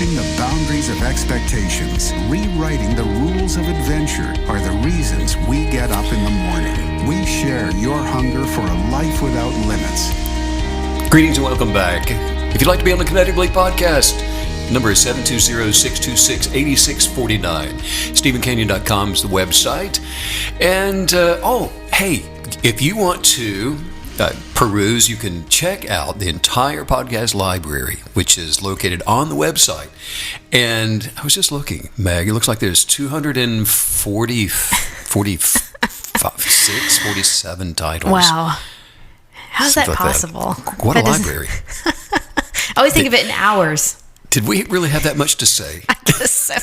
Pushing the boundaries of expectations, rewriting the rules of adventure are the reasons we get up in the morning. We share your hunger for a life without limits. Greetings and welcome back. If you'd like to be on the Kinetic podcast, number is 720-626-8649. StephenCanyon.com is the website. And, hey, if you want to peruse, you can check out the entire podcast library, which is located on the website. And I was just looking, Meg, it looks like there's 47 titles. Wow. How's that possible? What a library. I always think of it in hours. Did we really have that much to say? I guess so.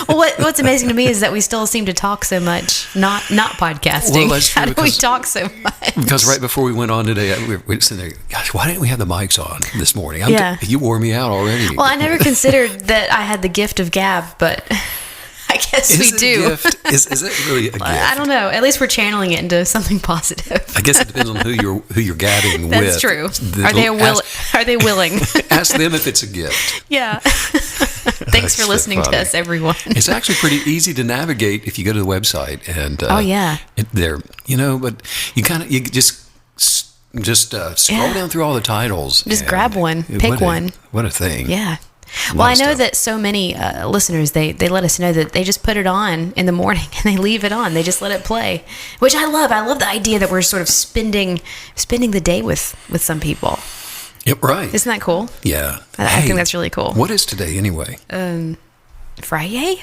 Well, what's amazing to me is that we still seem to talk so much, not podcasting. Well, that's true. How do we talk so much? Because right before we went on today, we were sitting there, gosh, why didn't we have the mics on this morning? You wore me out already. Well, I never considered that I had the gift of gab, but I guess we do. Is it really a gift? I don't know. At least we're channeling it into something positive. I guess it depends on who you're gabbing with. That's true. Are they willing? Ask them if it's a gift. Yeah. Thanks for listening to us, everyone. It's actually pretty easy to navigate if you go to the website and but you just scroll down through all the titles. Just grab one, pick one. What a thing. Yeah. Well, I know that so many listeners, they let us know that they just put it on in the morning and they leave it on. They just let it play, which I love. I love the idea that we're sort of spending the day with some people. Yep, right. Isn't that cool? Yeah. I think that's really cool. What is today anyway? Friday?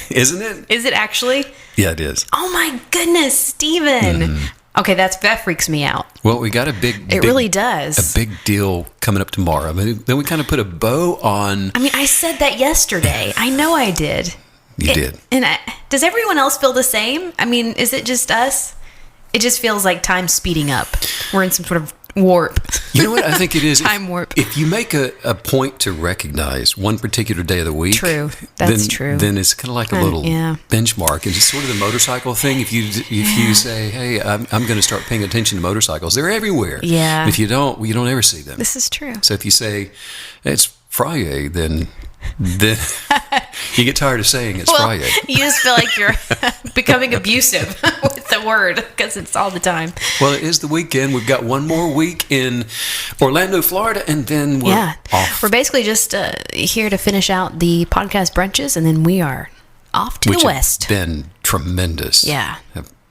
Isn't it? Is it actually? Yeah, it is. Oh my goodness, Stephen. Mm-hmm. Okay, that freaks me out. Well, we got it really does. A big deal coming up tomorrow. I mean, then we kind of put a bow on. I mean, I said that yesterday. I know I did. You did. And does everyone else feel the same? I mean, is it just us? It just feels like time's speeding up. We're in some sort of warp. You know what I think it is? Time warp. If you make a point to recognize one particular day of the week, true. That's true. Then it's kind of like a little benchmark. It's sort of the motorcycle thing. If you say, "Hey, I'm going to start paying attention to motorcycles," they're everywhere. Yeah. And if you don't, you don't ever see them. This is true. So if you say it's Friday, then you get tired of saying it's Friday. You just feel like you're becoming abusive with the word because it's all the time. Well, it is the weekend. We've got one more week in Orlando, Florida, and then we're off. We're basically just here to finish out the podcast brunches, and then we are off to the west. Which have been tremendous. Yeah.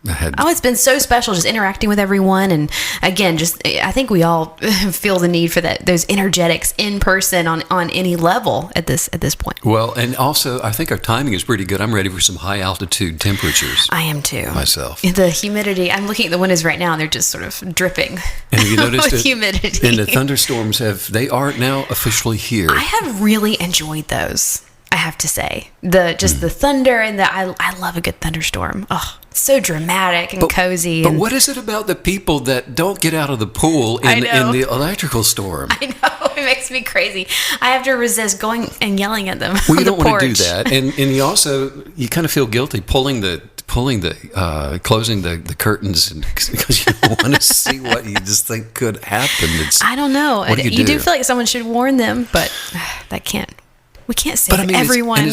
It's been so special just interacting with everyone. And again, I think we all feel the need for those energetics in person on any level at this point. Well, and also I think our timing is pretty good. I'm ready for some high altitude temperatures. I am too. Myself. The humidity, I'm looking at the windows right now and they're just sort of dripping. And have you noticed with humidity? And the thunderstorms they are now officially here. I have really enjoyed those. I have to say, the thunder and I love a good thunderstorm. Oh, it's so dramatic and cozy. But what is it about the people that don't get out of the pool in the electrical storm? I know, it makes me crazy. I have to resist going and yelling at them. Well, you don't want to do that, and you kind of feel guilty closing the curtains because you don't want to see what you just think could happen. I don't know. You do feel like someone should warn them, but that can't. We can't save everyone.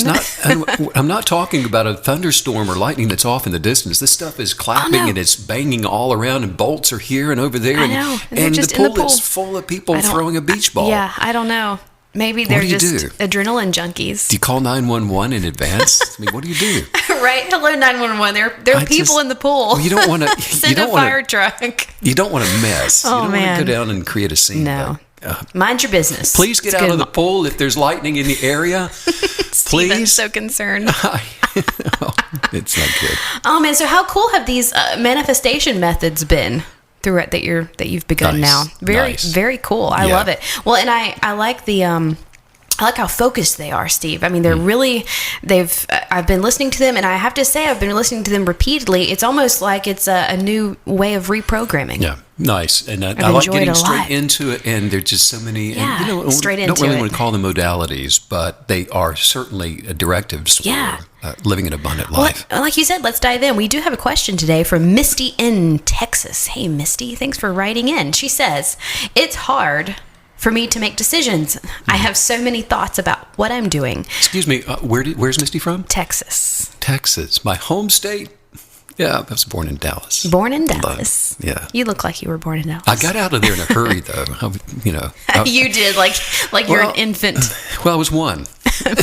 I'm not talking about a thunderstorm or lightning that's off in the distance. This stuff is clapping and it's banging all around, and bolts are here and over there. I know. And the pool is full of people throwing a beach ball. Yeah, I don't know. Maybe they're just adrenaline junkies. Do you call 911 in advance? I mean, what do you do? Right? Hello, 911. There are people in the pool. Well, you don't want to send a fire truck. You don't want to mess. Oh, you don't want to go down and create a scene. No. Mind your business. Please get out of the pool if there's lightning in the area. Please. I'm so concerned. It's not good. Oh man, so how cool have these manifestation methods been throughout that you've begun now? Very, very cool. I love it. Well, and I like I like how focused they are, Steve. I mean, they're really, I've been listening to them, and I have to say I've been listening to them repeatedly. It's almost like it's a new way of reprogramming. Yeah, nice. And I like getting straight into it, and there's just so many, and, straight into it. Don't really want to call them modalities, but they are certainly directives for living an abundant life. Well, like you said, let's dive in. We do have a question today from Misty in Texas. Hey, Misty, thanks for writing in. She says, it's hard for me to make decisions. I have so many thoughts about what I'm doing. Excuse me, where's Misty from? Texas. Texas, my home state. Yeah, I was born in Dallas. Born in Dallas. Yeah. You look like you were born in Dallas. I got out of there in a hurry, though. You did, like you're an infant. Well, I was one.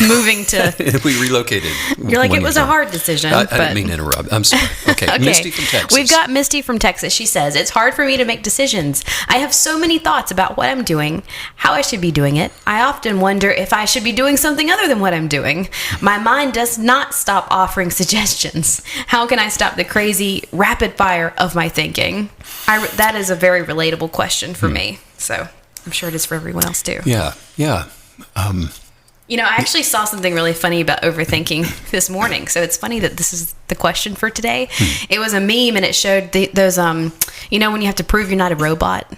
Moving to... We relocated. You're like, it was a hard decision. I didn't mean to interrupt. I'm sorry. Okay, Misty from Texas. We've got Misty from Texas. She says, it's hard for me to make decisions. I have so many thoughts about what I'm doing, how I should be doing it. I often wonder if I should be doing something other than what I'm doing. My mind does not stop offering suggestions. How can I stop the crazy rapid fire of my thinking? That is a very relatable question for me. So I'm sure it is for everyone else too. Yeah. I actually saw something really funny about overthinking this morning. So it's funny that this is the question for today. It was a meme, and it showed those, when you have to prove you're not a robot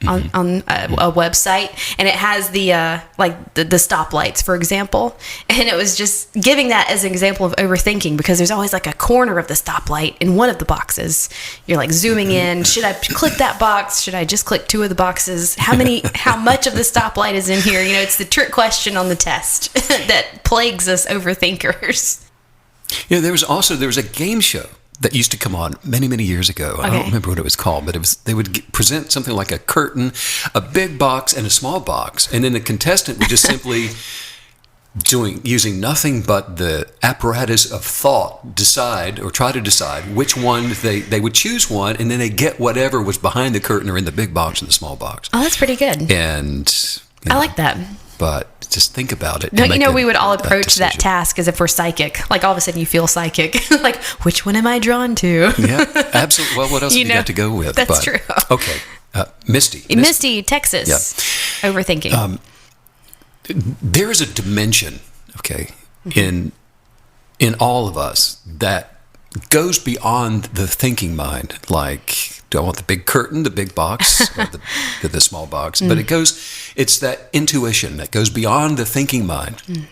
on a website, and it has the stoplights, for example. And it was just giving that as an example of overthinking, because there's always like a corner of the stoplight in one of the boxes. You're like zooming in. Should I click that box? Should I just click two of the boxes? How much of the stoplight is in here? It's the trick question on the test that plagues us overthinkers. Yeah, there was a game show that used to come on many, many years ago. I don't remember what it was called, but they would present something like a curtain, a big box, and a small box. And then the contestant would just simply, using nothing but the apparatus of thought, try to decide which one they would choose one, and then they get whatever was behind the curtain or in the big box and the small box. Oh, that's pretty good. And I like that. But just think about it. We would all approach that task as if we're psychic. Like all of a sudden you feel psychic. Like, which one am I drawn to? Yeah, absolutely. Well, what else have you got to go with? That's true. Okay. Misty. Misty, Texas. Yeah. Overthinking. There is a dimension, in all of us that goes beyond the thinking mind. Like, do I want the big curtain, the big box, or the small box? But it's that intuition that goes beyond the thinking mind.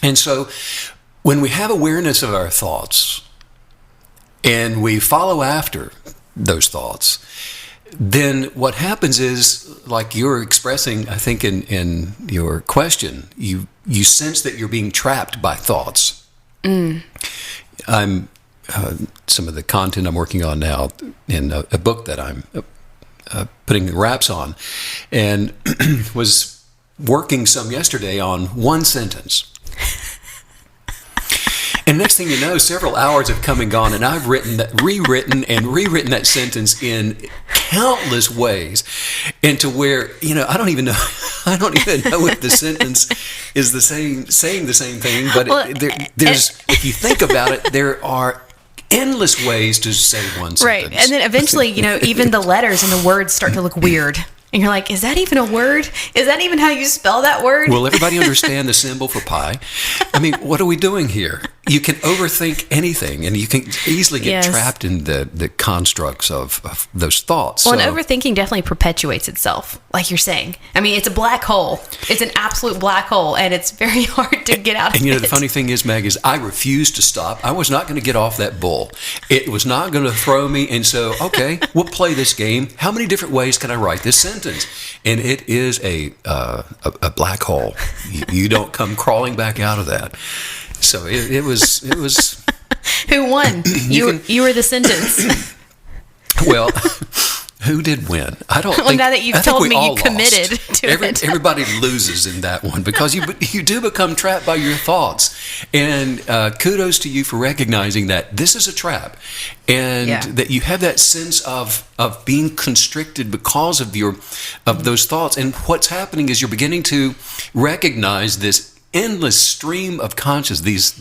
And so when we have awareness of our thoughts and we follow after those thoughts, then what happens is, like you're expressing, I think in your question, you sense that you're being trapped by thoughts. Some of the content I'm working on now in a book that I'm putting wraps on, and was working some yesterday on one sentence. And next thing you know, several hours have come and gone, and I've rewritten that sentence in countless ways, into where I don't even know if the sentence is saying the same thing. But if you think about it, there are endless ways to say one sentence. Right, and then eventually, even the letters and the words start to look weird. And you're like, is that even a word? Is that even how you spell that word? Will everybody understand the symbol for pi? I mean, what are we doing here? You can overthink anything, and you can easily get trapped in the constructs of those thoughts. Well, and overthinking definitely perpetuates itself, like you're saying. I mean, it's a black hole. It's an absolute black hole, and it's very hard to get out of it. And the funny thing is, Meg, is I refused to stop. I was not going to get off that bull. It was not going to throw me. And so, okay, we'll play this game. How many different ways can I write this sentence? And it is a black hole. You don't come crawling back out of that. So it was. Who won? You were the sentence. Well, who did win? I don't. Well, now that you've told me you committed to it, everybody loses in that one, because you do become trapped by your thoughts. And kudos to you for recognizing that this is a trap, and that you have that sense of being constricted because of those thoughts. And what's happening is you're beginning to recognize this endless stream of consciousness,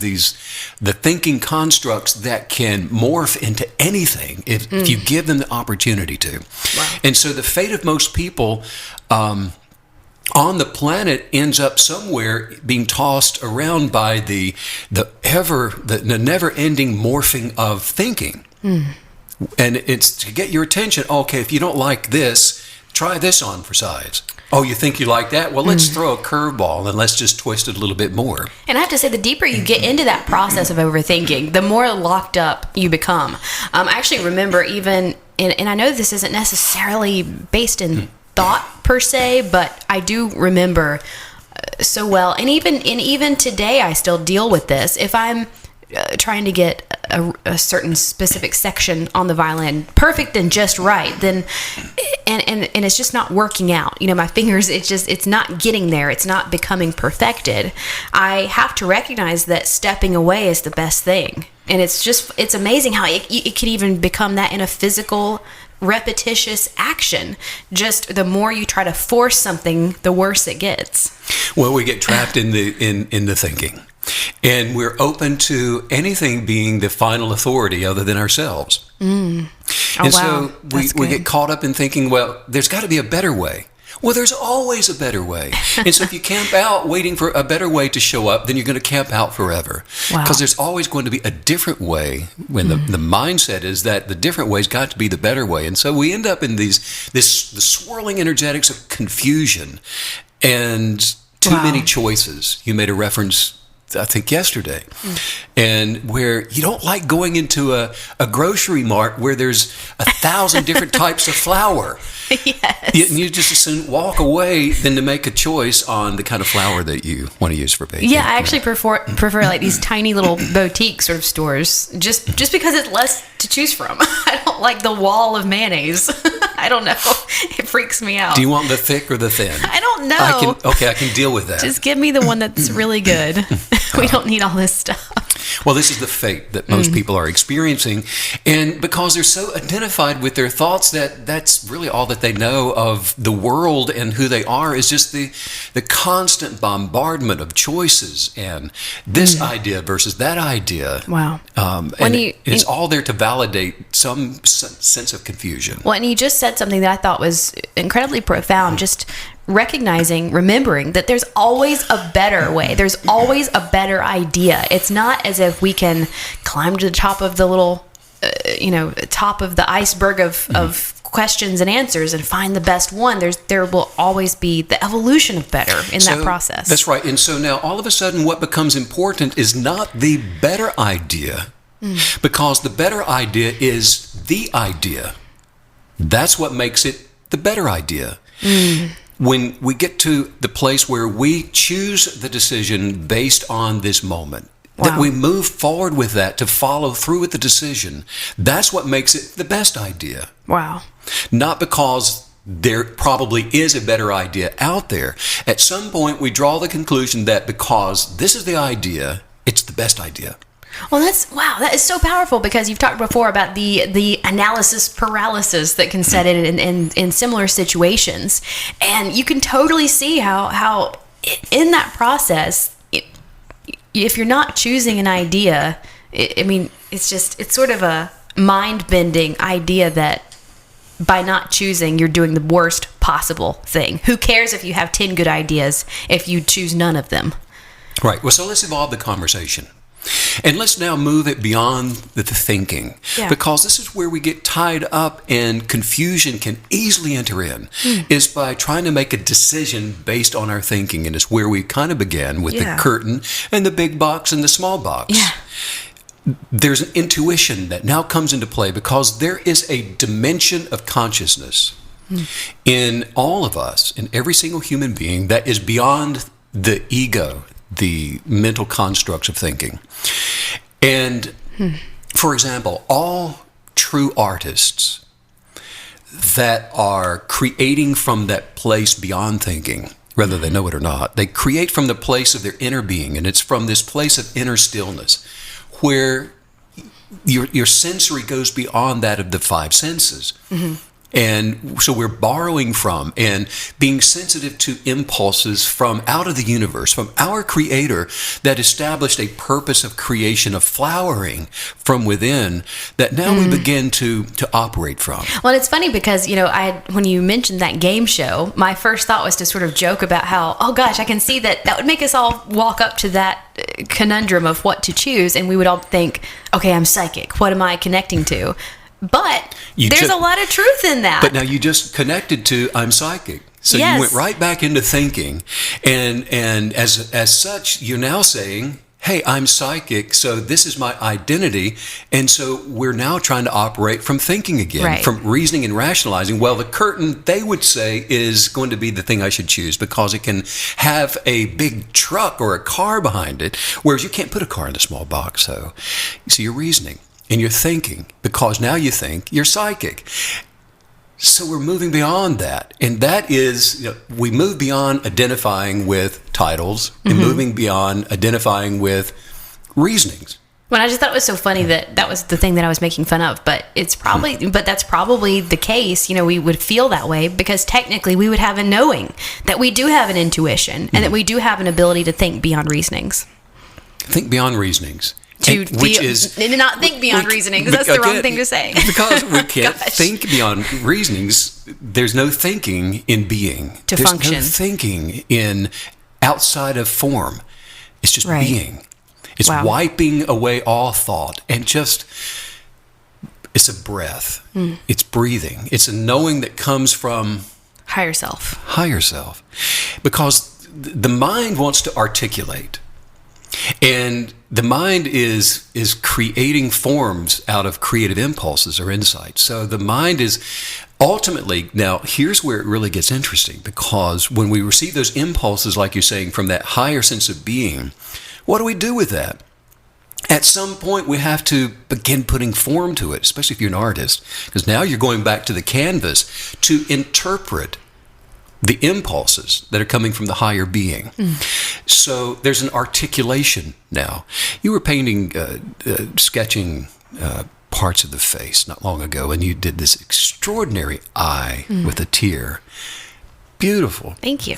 the thinking constructs that can morph into anything if you give them the opportunity to. Wow. And so the fate of most people on the planet ends up somewhere being tossed around by the never-ending morphing of thinking. And it's to get your attention. Okay, if you don't like this, try this on for size. Oh, you think you like that? Well, let's throw a curveball and let's just twist it a little bit more. And I have to say, the deeper you get into that process of overthinking, the more locked up you become. I actually remember even, and I know this isn't necessarily based in thought per se, but I do remember so well. And even today, I still deal with this. If I'm trying to get a certain specific section on the violin perfect and just right, then and it's just not working out. My fingers, it's not getting there. It's not becoming perfected. I have to recognize that stepping away is the best thing. And it's amazing how it can even become that in a physical, repetitious action. Just the more you try to force something, the worse it gets. Well, we get trapped in the thinking. And we're open to anything being the final authority other than ourselves. Oh, and wow. so we get caught up in thinking, well, there's got to be a better way. Well, there's always a better way. And so if you camp out waiting for a better way to show up, then you're going to camp out forever. Wow. Because there's always going to be a different way when the mindset is that the different way's got to be the better way. And so we end up in the swirling energetics of confusion and too many choices. You made a reference, I think, yesterday, and where you don't like going into a grocery mart where there's 1,000 different types of flour. Yes. You just as soon walk away than to make a choice on the kind of flour that you want to use for baking. Yeah, I actually prefer like these tiny little boutique sort of stores, just because it's less to choose from. I don't like the wall of mayonnaise. I don't know. It freaks me out. Do you want the thick or the thin? I don't know. I can deal with that. Just give me the one that's really good. We don't need all this stuff. Well, this is the fate that most people are experiencing. And because they're so identified with their thoughts that's really all that they know of the world and who they are is just the constant bombardment of choices and this idea versus that idea. Wow. It's all there to validate some sense of confusion. Well, and you just said something that I thought was incredibly profound. Just remembering that there's always a better way. There's always a better idea. It's not as if we can climb to the top of the little, top of the iceberg of questions and answers and find the best one. There will always be the evolution of better in that process. That's right. And so now all of a sudden what becomes important is not the better idea, because the better idea is the idea. That's what makes it the better idea. When we get to the place where we choose the decision based on this moment, that we move forward with that to follow through with the decision, that's what makes it the best idea. Wow. Not because there probably is a better idea out there. At some point, we draw the conclusion that because this is the idea, it's the best idea. Well, that is so powerful, because you've talked before about the analysis paralysis that can set in similar situations, and you can totally see how in that process, if you're not choosing an idea, it's sort of a mind-bending idea that by not choosing, you're doing the worst possible thing. Who cares if you have 10 good ideas if you choose none of them? Right. Well, so let's evolve the conversation. And let's now move it beyond the thinking, because this is where we get tied up and confusion can easily enter in, is by trying to make a decision based on our thinking. And it's where we kind of began with the curtain and the big box and the small box. Yeah. There's an intuition that now comes into play, because there is a dimension of consciousness in all of us, in every single human being, that is beyond the ego, the mental constructs of thinking. And for example, all true artists that are creating from that place beyond thinking, whether they know it or not, they create from the place of their inner being, and it's from this place of inner stillness where your sensory goes beyond that of the five senses. And so we're borrowing from and being sensitive to impulses from out of the universe, from our Creator that established a purpose of creation, of flowering from within, that now we begin to operate from. Well, it's funny because, when you mentioned that game show, my first thought was to sort of joke about how, oh gosh, I can see that would make us all walk up to that conundrum of what to choose, and we would all think, okay, I'm psychic. What am I connecting to? But there's a lot of truth in that. But now you just connected to I'm psychic. So you went right back into thinking. And as such, you're now saying, hey, I'm psychic, so this is my identity. And so we're now trying to operate from thinking again, from reasoning and rationalizing. Well, the curtain, they would say, is going to be the thing I should choose because it can have a big truck or a car behind it, whereas you can't put a car in a small box. So you're reasoning and you're thinking because now you think you're psychic. So we're moving beyond that. And that is, we move beyond identifying with titles and moving beyond identifying with reasonings. Well, I just thought it was so funny that was the thing that I was making fun of, but it's probably, but that's probably the case. We would feel that way because technically we would have a knowing that we do have an intuition and that we do have an ability to think beyond reasonings. Think beyond reasonings. Which is not think beyond reasoning, because that's the wrong thing to say. Because we can't think beyond reasonings. There's no thinking in being. There's function. No thinking in outside of form. It's just being. It's wiping away all thought and just. It's a breath. It's breathing. It's a knowing that comes from higher self. Higher self, because the mind wants to articulate. And the mind is creating forms out of creative impulses or insights. So the mind is ultimately, now here's where it really gets interesting, because when we receive those impulses, like you're saying, from that higher sense of being, what do we do with that? At some point, we have to begin putting form to it, especially if you're an artist, because now you're going back to the canvas to interpret the impulses that are coming from the higher being. So there's an articulation now. You were painting, sketching parts of the face not long ago, and you did this extraordinary eye with a tear. Beautiful. Thank you.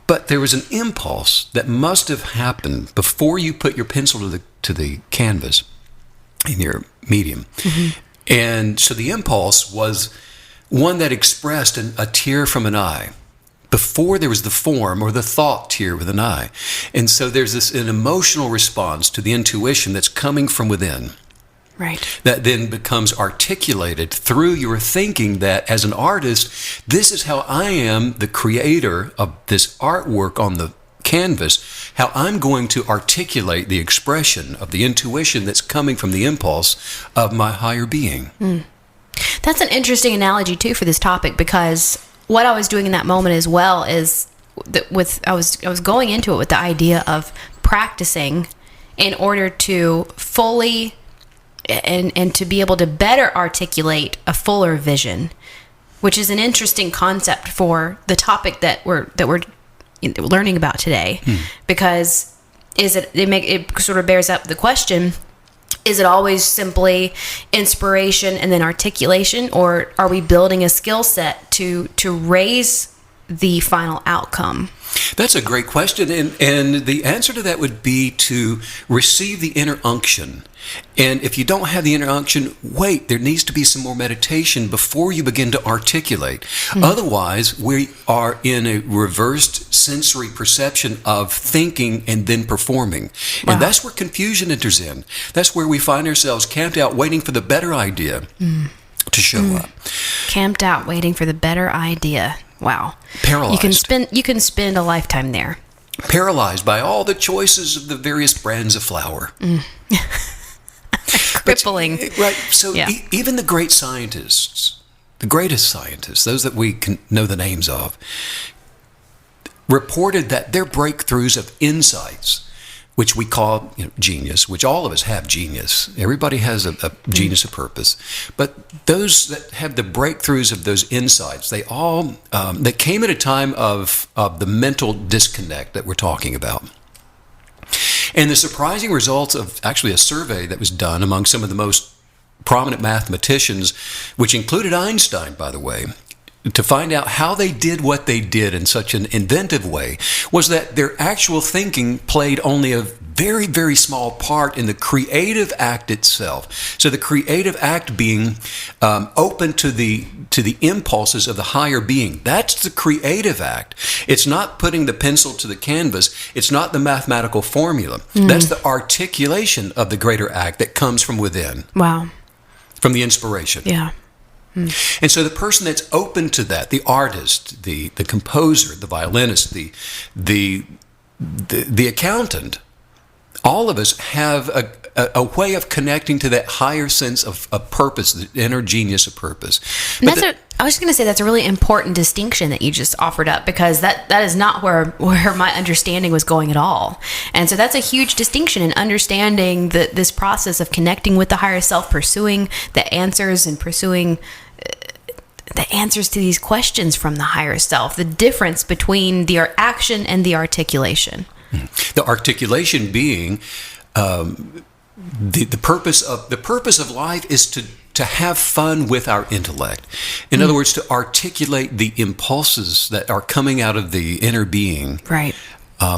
But there was an impulse that must have happened before you put your pencil to the canvas in your medium. And so the impulse was one that expressed a tear from an eye, before there was the form or the thought tear with an eye. And so there's an emotional response to the intuition that's coming from within. Right. That then becomes articulated through your thinking that as an artist, this is how I am the creator of this artwork on the canvas, how I'm going to articulate the expression of the intuition that's coming from the impulse of my higher being. That's an interesting analogy too for this topic, because what I was doing in that moment as well is I was going into it with the idea of practicing in order to fully and to be able to better articulate a fuller vision, which is an interesting concept for the topic that we're learning about today, because it sort of bears up the question: is it always simply inspiration and then articulation, or are we building a skill set to raise the final outcome? That's a great question, and the answer to that would be to receive the inner unction. And if you don't have the inner unction, wait, there needs to be some more meditation before you begin to articulate. Otherwise, we are in a reversed sensory perception of thinking and then performing. Wow. And that's where confusion enters in. That's where we find ourselves camped out waiting for the better idea to show up. Camped out waiting for the better idea. Wow. Paralyzed. You can spend a lifetime there. Paralyzed by all the choices of the various brands of flour. Crippling. Right. So even the great scientists, the greatest scientists, those that we can know the names of, reported that their breakthroughs of insights, which we call genius, which all of us have genius. Everybody has a genius of purpose. But those that have the breakthroughs of those insights, they all they came at a time of the mental disconnect that we're talking about. And the surprising results of actually a survey that was done among some of the most prominent mathematicians, which included Einstein, by the way, to find out how they did what they did in such an inventive way, was that their actual thinking played only a very, very small part in the creative act itself. So the creative act being open to the impulses of the higher being. That's the creative act. It's not putting the pencil to the canvas. It's not the mathematical formula. That's the articulation of the greater act that comes from within. Wow. From the inspiration. Yeah. And so the person that's open to that, the artist, the composer, the violinist, the accountant, all of us have a way of connecting to that higher sense of purpose, the inner genius of purpose. I was just going to say that's a really important distinction that you just offered up, because that is not where my understanding was going at all. And so that's a huge distinction in understanding this process of connecting with the higher self, pursuing the answers and pursuing the answers to these questions from the higher self, the difference between the action and the articulation. The articulation being the purpose of life is to have fun with our intellect. In other words, to articulate the impulses that are coming out of the inner being, right,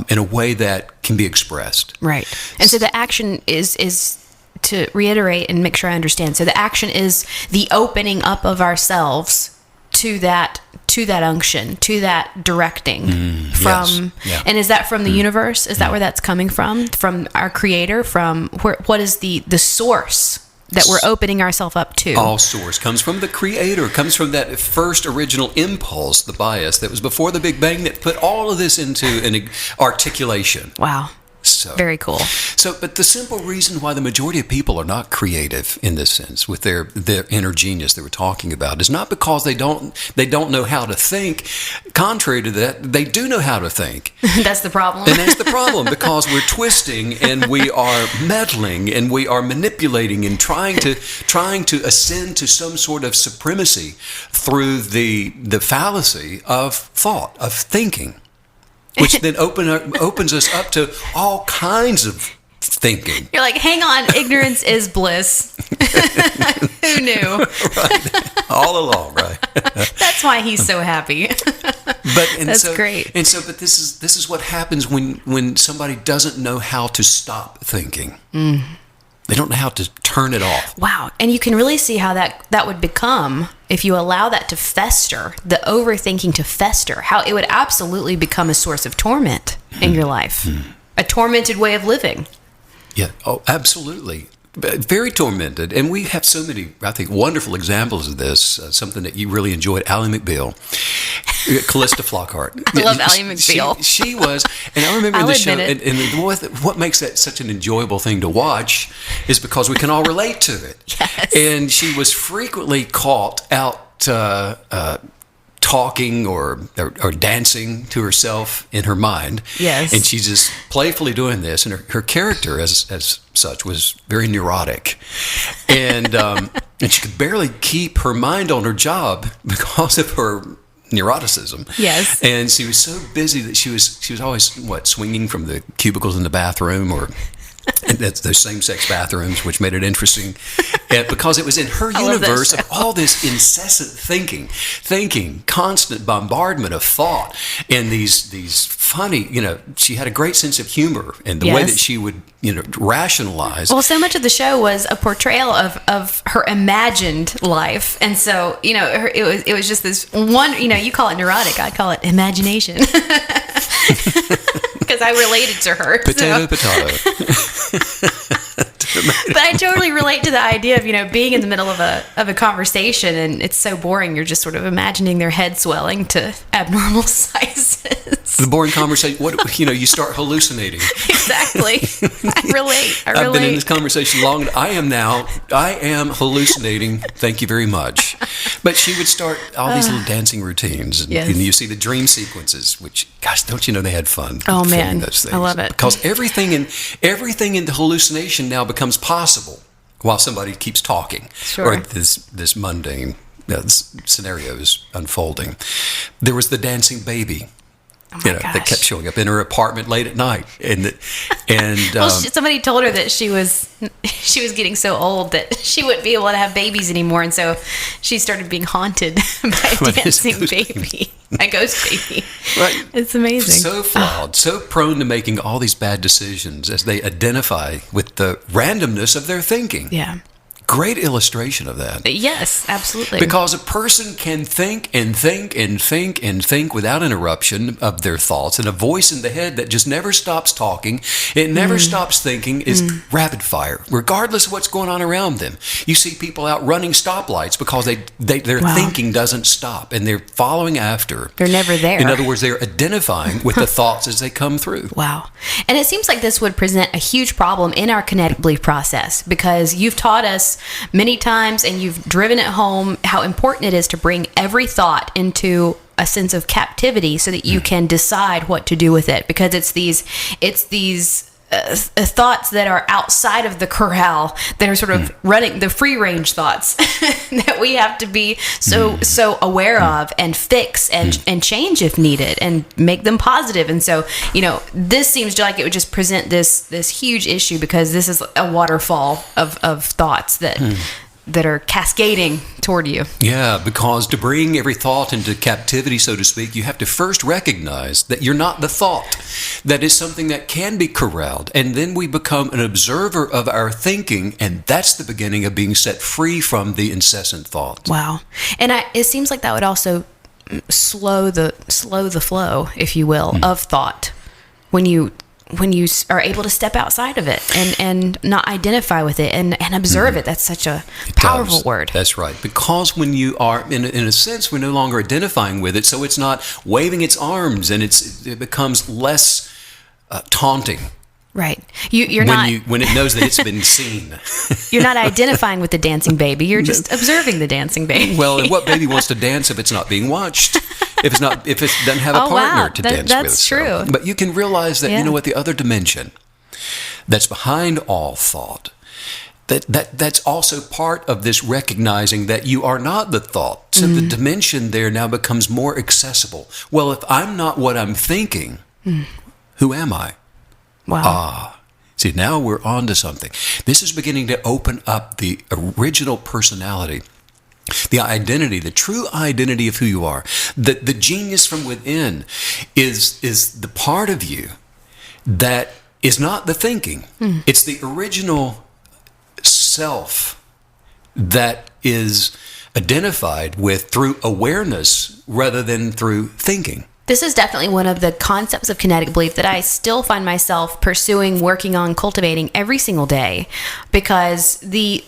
in a way that can be expressed. Right. And so the action is to reiterate and make sure I understand. So the action is the opening up of ourselves to that unction, to that directing from, yes. Yeah. And is that from the universe? Is that where that's coming from our creator? From what is the source that we're opening ourselves up to? All source comes from the creator, comes from that first original impulse, the bias that was before the Big Bang that put all of this into an articulation. Wow. So, very cool. But the simple reason why the majority of people are not creative in this sense with their inner genius that we're talking about is not because they don't know how to think. Contrary to that, they do know how to think. That's the problem. And that's the problem, because we're twisting and we are meddling and we are manipulating and trying to ascend to some sort of supremacy through the fallacy of thought, of thinking. Which then opens us up to all kinds of thinking. You're like, hang on, ignorance is bliss. Who knew? Right. All along, right? That's why he's so happy. That's great. And so, but this is what happens when somebody doesn't know how to stop thinking. They don't know how to turn it off. Wow. And you can really see how that would become, if you allow that to fester, the overthinking to fester, how it would absolutely become a source of torment in your life. A tormented way of living. Yeah. Oh, absolutely. Very tormented. And we have so many, I think, wonderful examples of this. Something that you really enjoyed, Ally McBeal. Callista Flockhart. I love Ally McBeal. She was, and I remember in the show, and what makes that such an enjoyable thing to watch is because we can all relate to it. Yes. And she was frequently caught out talking or dancing to herself in her mind. Yes. And she's just playfully doing this. And her character as such was very neurotic. And she could barely keep her mind on her job because of her neuroticism. Yes. And she was so busy that she was always swinging from the cubicles in the bathroom, or and that's those same-sex bathrooms, which made it interesting, because it was in her universe of all this incessant thinking, constant bombardment of thought, and these funny, she had a great sense of humor, and the way that she would, rationalize. Well, so much of the show was a portrayal of her imagined life, and so it was just this one. You call it neurotic, I call it imagination. Because I related to her. Potato. But I totally relate to the idea of being in the middle of a conversation and it's so boring. You're just sort of imagining their head swelling to abnormal sizes. The boring conversation. You start hallucinating. Exactly. I relate. I've been in this conversation long. I am hallucinating. Thank you very much. But she would start all these little dancing routines, and you see the dream sequences. Which, gosh, don't you know they had fun? Oh man, those things. I love it. Because everything in the hallucination now becomes possible while somebody keeps talking, sure. Or this mundane scenario is unfolding. There was the dancing baby. Oh that kept showing up in her apartment late at night, and well, somebody told her that she was getting so old that she wouldn't be able to have babies anymore, and so she started being haunted by a dancing baby, a ghost baby. Right, it's amazing. So flawed, so prone to making all these bad decisions as they identify with the randomness of their thinking. Yeah. great illustration of that. Yes, absolutely. Because a person can think and think and think and think without interruption of their thoughts, and a voice in the head that just never stops talking, it never stops thinking, is rapid fire, regardless of what's going on around them. You see people out running stoplights because their thinking doesn't stop, and they're following after. They're never there. In other words, they're identifying with the thoughts as they come through. Wow. And it seems like this would present a huge problem in our kinetic belief process, because you've taught us many times, and you've driven it home, how important it is to bring every thought into a sense of captivity so that you can decide what to do with it, because it's these thoughts that are outside of the corral, that are sort of running, the free range thoughts that we have to be so aware of, and fix and change if needed, and make them positive. And so, this seems like it would just present this huge issue, because this is a waterfall of thoughts that are cascading toward you. Yeah, because to bring every thought into captivity, so to speak, you have to first recognize that you're not the thought. That is something that can be corralled. And then we become an observer of our thinking, and that's the beginning of being set free from the incessant thoughts. Wow. And it seems like that would also slow the flow, if you will, of thought, when you are able to step outside of it and not identify with it and observe it. That's such a powerful word. That's right. Because when you are, in a sense, we're no longer identifying with it, so it's not waving its arms, and it becomes less taunting. Right. You're not... When it knows that it's been seen. You're not identifying with the dancing baby. You're just observing the dancing baby. Well, and what baby wants to dance if it's not being watched? If it doesn't have a partner to dance with. That's true. So. But you can realize that, the other dimension that's behind all thought, that's also part of this recognizing that you are not the thought. So the dimension there now becomes more accessible. Well, if I'm not what I'm thinking, who am I? Wow. See, now we're on to something. This is beginning to open up the original personality, the identity, the true identity of who you are. The genius from within is the part of you that is not the thinking. It's the original self that is identified with through awareness rather than through thinking. This is definitely one of the concepts of kinetic belief that I still find myself pursuing, working on, cultivating every single day, because the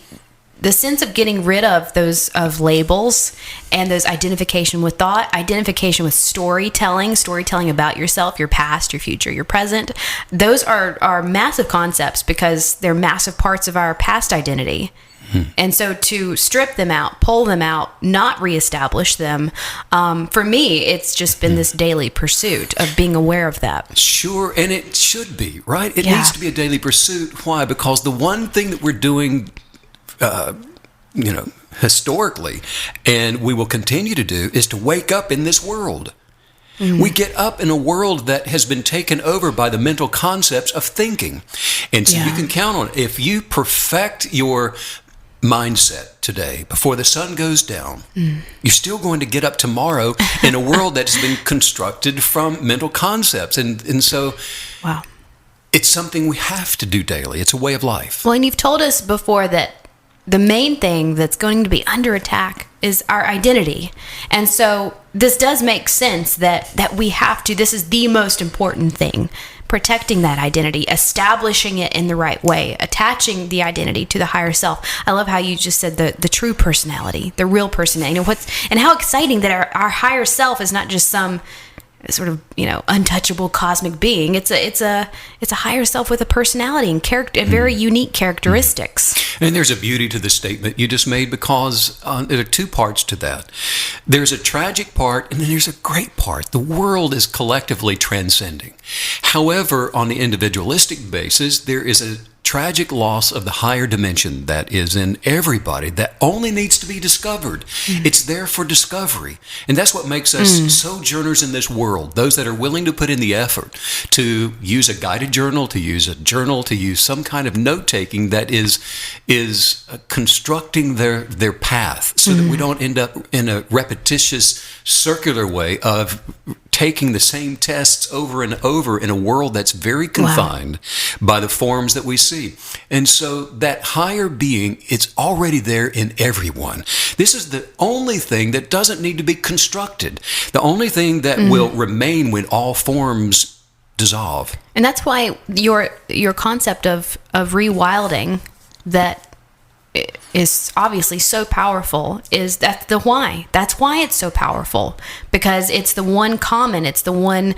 sense of getting rid of those labels and those identification with thought, identification with storytelling about yourself, your past, your future, your present, those are massive concepts, because they're massive parts of our past identity. And so to strip them out, pull them out, not reestablish them, for me, it's just been this daily pursuit of being aware of that. Sure, and it should be, right? It needs to be a daily pursuit. Why? Because the one thing that we're doing, historically, and we will continue to do, is to wake up in this world. We get up in a world that has been taken over by the mental concepts of thinking. And so you can count on it. If you perfect your mindset today before the sun goes down, you're still going to get up tomorrow in a world that's been constructed from mental concepts. And so it's something we have to do daily. It's a way of life. Well, and you've told us before that the main thing that's going to be under attack is our identity. And so this does make sense that we have to, this is the most important thing, protecting that identity, establishing it in the right way, attaching the identity to the higher self. I love how you just said the true personality, the real personality. And how exciting that our higher self is not just some sort of untouchable cosmic being. It's a higher self with a personality and character, and very unique characteristics. And there's a beauty to the statement you just made, because there are two parts to that. There's a tragic part, and then there's a great part. The world is collectively transcending. However, on the individualistic basis, there is a tragic loss of the higher dimension that is in everybody that only needs to be discovered. It's there for discovery. And that's what makes us sojourners in this world, those that are willing to put in the effort to use a guided journal, to use some kind of note-taking that is constructing their path, so that we don't end up in a repetitious circular way of taking the same tests over and over in a world that's very confined by the forms that we see. And so that higher being, it's already there in everyone. This is the only thing that doesn't need to be constructed. The only thing that will remain when all forms dissolve. And that's why your concept of rewilding that is obviously so powerful is that's the why. That's why it's so powerful, because it's the one common, it's the one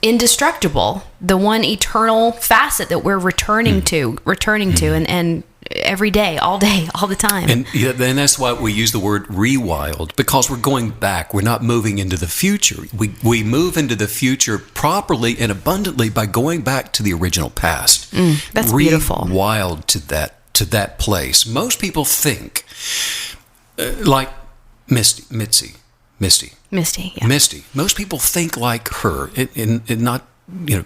indestructible, the one eternal facet that we're returning to and every day, all the time. And that's why we use the word rewild, because we're going back. We're not moving into the future. We move into the future properly and abundantly by going back to the original past. That's beautiful. Rewild to that place. Most people think like Misty. Yeah. Misty. Most people think like her, and not,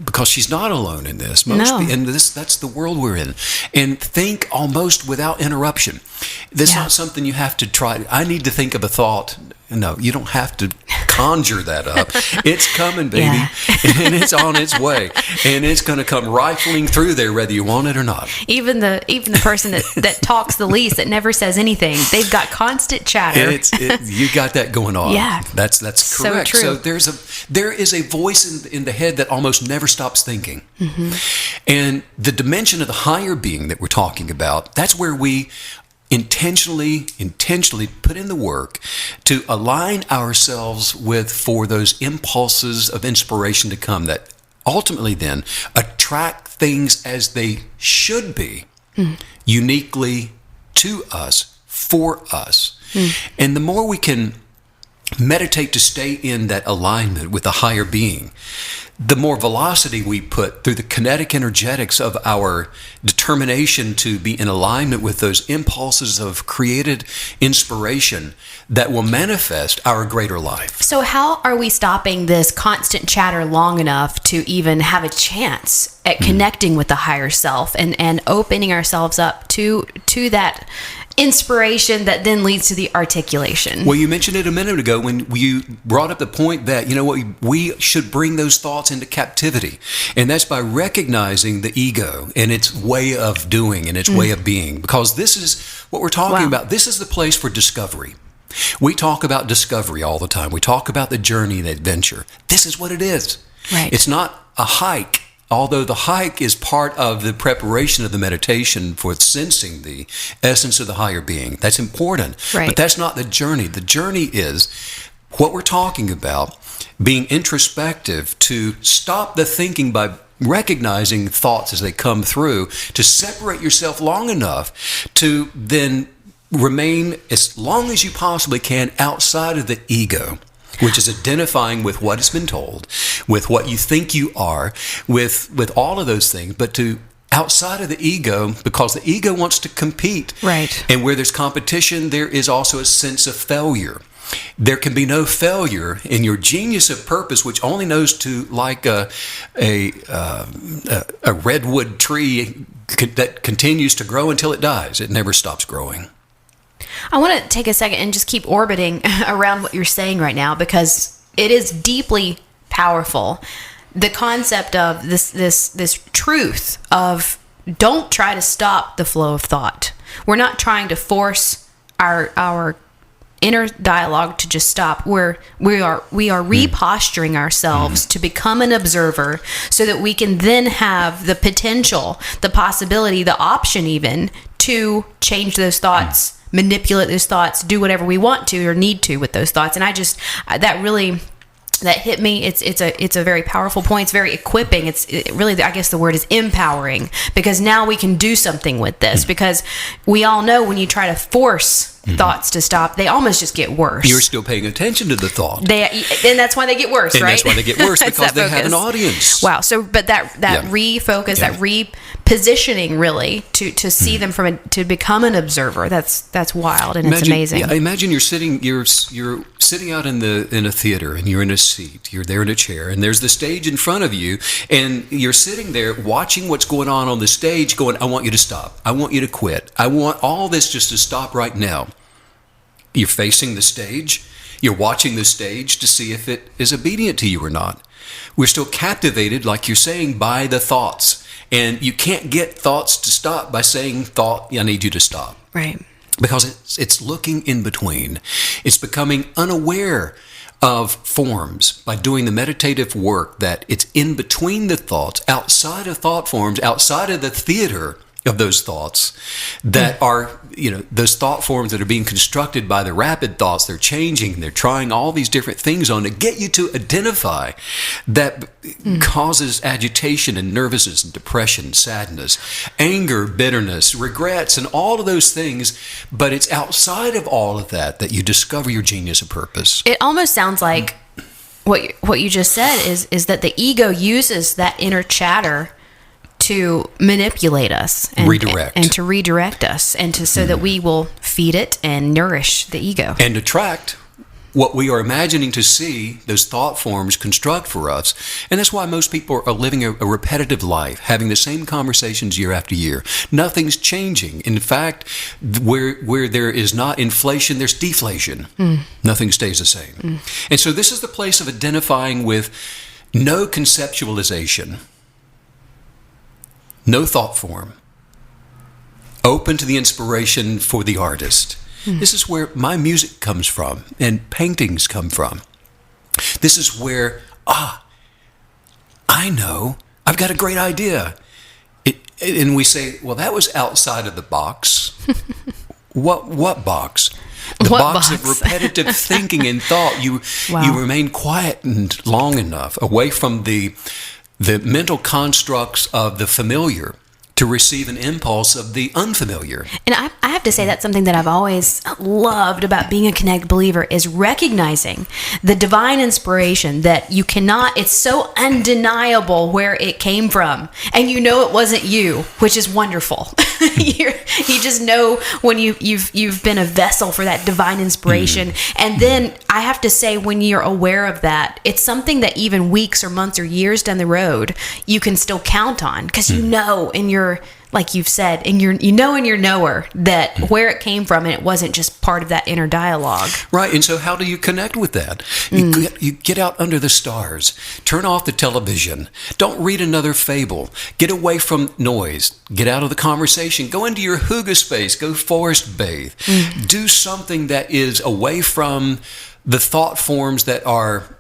because she's not alone in this. And that's the world we're in. And think almost without interruption. This is not something you have to try. I need to think of a thought. No, you don't have to conjure that up. It's coming, baby. Yeah. And it's on its way. And it's going to come rifling through there whether you want it or not. Even the person that talks the least, that never says anything, they've got constant chatter. You got that going on. Yeah. That's correct. So true. So there is a voice in the head that almost never stops thinking. And the dimension of the higher being that we're talking about, that's where we intentionally put in the work to align ourselves for those impulses of inspiration to come that ultimately then attract things as they should be, uniquely to us, for us. And the more we can meditate to stay in that alignment with the higher being, the more velocity we put through the kinetic energetics of our determination to be in alignment with those impulses of created inspiration that will manifest our greater life. So how are we stopping this constant chatter long enough to even have a chance at connecting with the higher self and opening ourselves up to that inspiration that then leads to the articulation? Well, you mentioned it a minute ago when you brought up the point that, we should bring those thoughts into captivity. And that's by recognizing the ego and its way of doing and its way of being. Because this is what we're talking about. This is the place for discovery. We talk about discovery all the time. We talk about the journey and adventure. This is what it is. Right. It's not a hike. Although the hike is part of the preparation of the meditation for sensing the essence of the higher being. That's important. Right. But that's not the journey. The journey is what we're talking about, being introspective, to stop the thinking by recognizing thoughts as they come through, to separate yourself long enough to then remain as long as you possibly can outside of the ego, which is identifying with what has been told, with what you think you are, with all of those things, but to outside of the ego, because the ego wants to compete. Right. And where there's competition, there is also a sense of failure. There can be no failure in your genius of purpose, which only knows to, like a redwood tree that continues to grow until it dies. It never stops growing. I want to take a second and just keep orbiting around what you're saying right now, because it is deeply powerful. The concept of this truth of don't try to stop the flow of thought. We're not trying to force our inner dialogue to just stop. We are reposturing ourselves to become an observer, so that we can then have the potential, the possibility, the option even to change those thoughts, manipulate those thoughts, do whatever we want to or need to with those thoughts. And I just, that hit me. It's a very powerful point. It's very equipping. It really, I guess the word is empowering, because now we can do something with this, because we all know when you try to force thoughts to stop, they almost just get worse. You're still paying attention to the thought. And that's why they get worse, and right? That's why they get worse, because they have an audience. Wow. So, but that refocus, that repositioning, really, to see them to become an observer. That's wild, and it's amazing. Yeah, imagine you're sitting out in a theater, and you're in a seat. You're there in a chair, and there's the stage in front of you, and you're sitting there watching what's going on the stage, going, I want you to stop. I want you to quit. I want all this just to stop right now. You're facing the stage. You're watching the stage to see if it is obedient to you or not. We're still captivated, like you're saying, by the thoughts. And you can't get thoughts to stop by saying, thought, I need you to stop. Right. Because it's looking in between. It's becoming unaware of forms by doing the meditative work that it's in between the thoughts, outside of thought forms, outside of the theater of those thoughts that are, those thought forms that are being constructed by the rapid thoughts. They're changing. They're trying all these different things on to get you to identify that causes agitation and nervousness and depression, sadness, anger, bitterness, regrets, and all of those things. But it's outside of all of that you discover your genius and purpose. It almost sounds like what you just said is that the ego uses that inner chatter to manipulate us and to redirect us and so that we will feed it and nourish the ego and attract what we are imagining to see those thought forms construct for us. And that's why most people are living a repetitive life, having the same conversations year after year. Nothing's changing. In fact, where there is not inflation, there's deflation. Nothing stays the same. And so this is the place of identifying with no conceptualization, no thought form, open to the inspiration for the artist. This is where my music comes from and paintings come from. This is where, I know, I've got a great idea. And we say, well, that was outside of the box. What box? The box of repetitive thinking and thought. You remain quiet and long enough away from the mental constructs of the familiar to receive an impulse of the unfamiliar. And I have to say that's something that I've always loved about being a Kinetic believer is recognizing the divine inspiration that you cannot, it's so undeniable where it came from. And it wasn't you, which is wonderful. You just know when you've been a vessel for that divine inspiration. And then I have to say, when you're aware of that, it's something that even weeks or months or years down the road, you can still count on because in your, like you've said, in your knower that where it came from and it wasn't just part of that inner dialogue. Right. And so how do you connect with that? You get out under the stars, turn off the television, don't read another fable, get away from noise, get out of the conversation, go into your hygge space, go forest bathe, do something that is away from the thought forms that are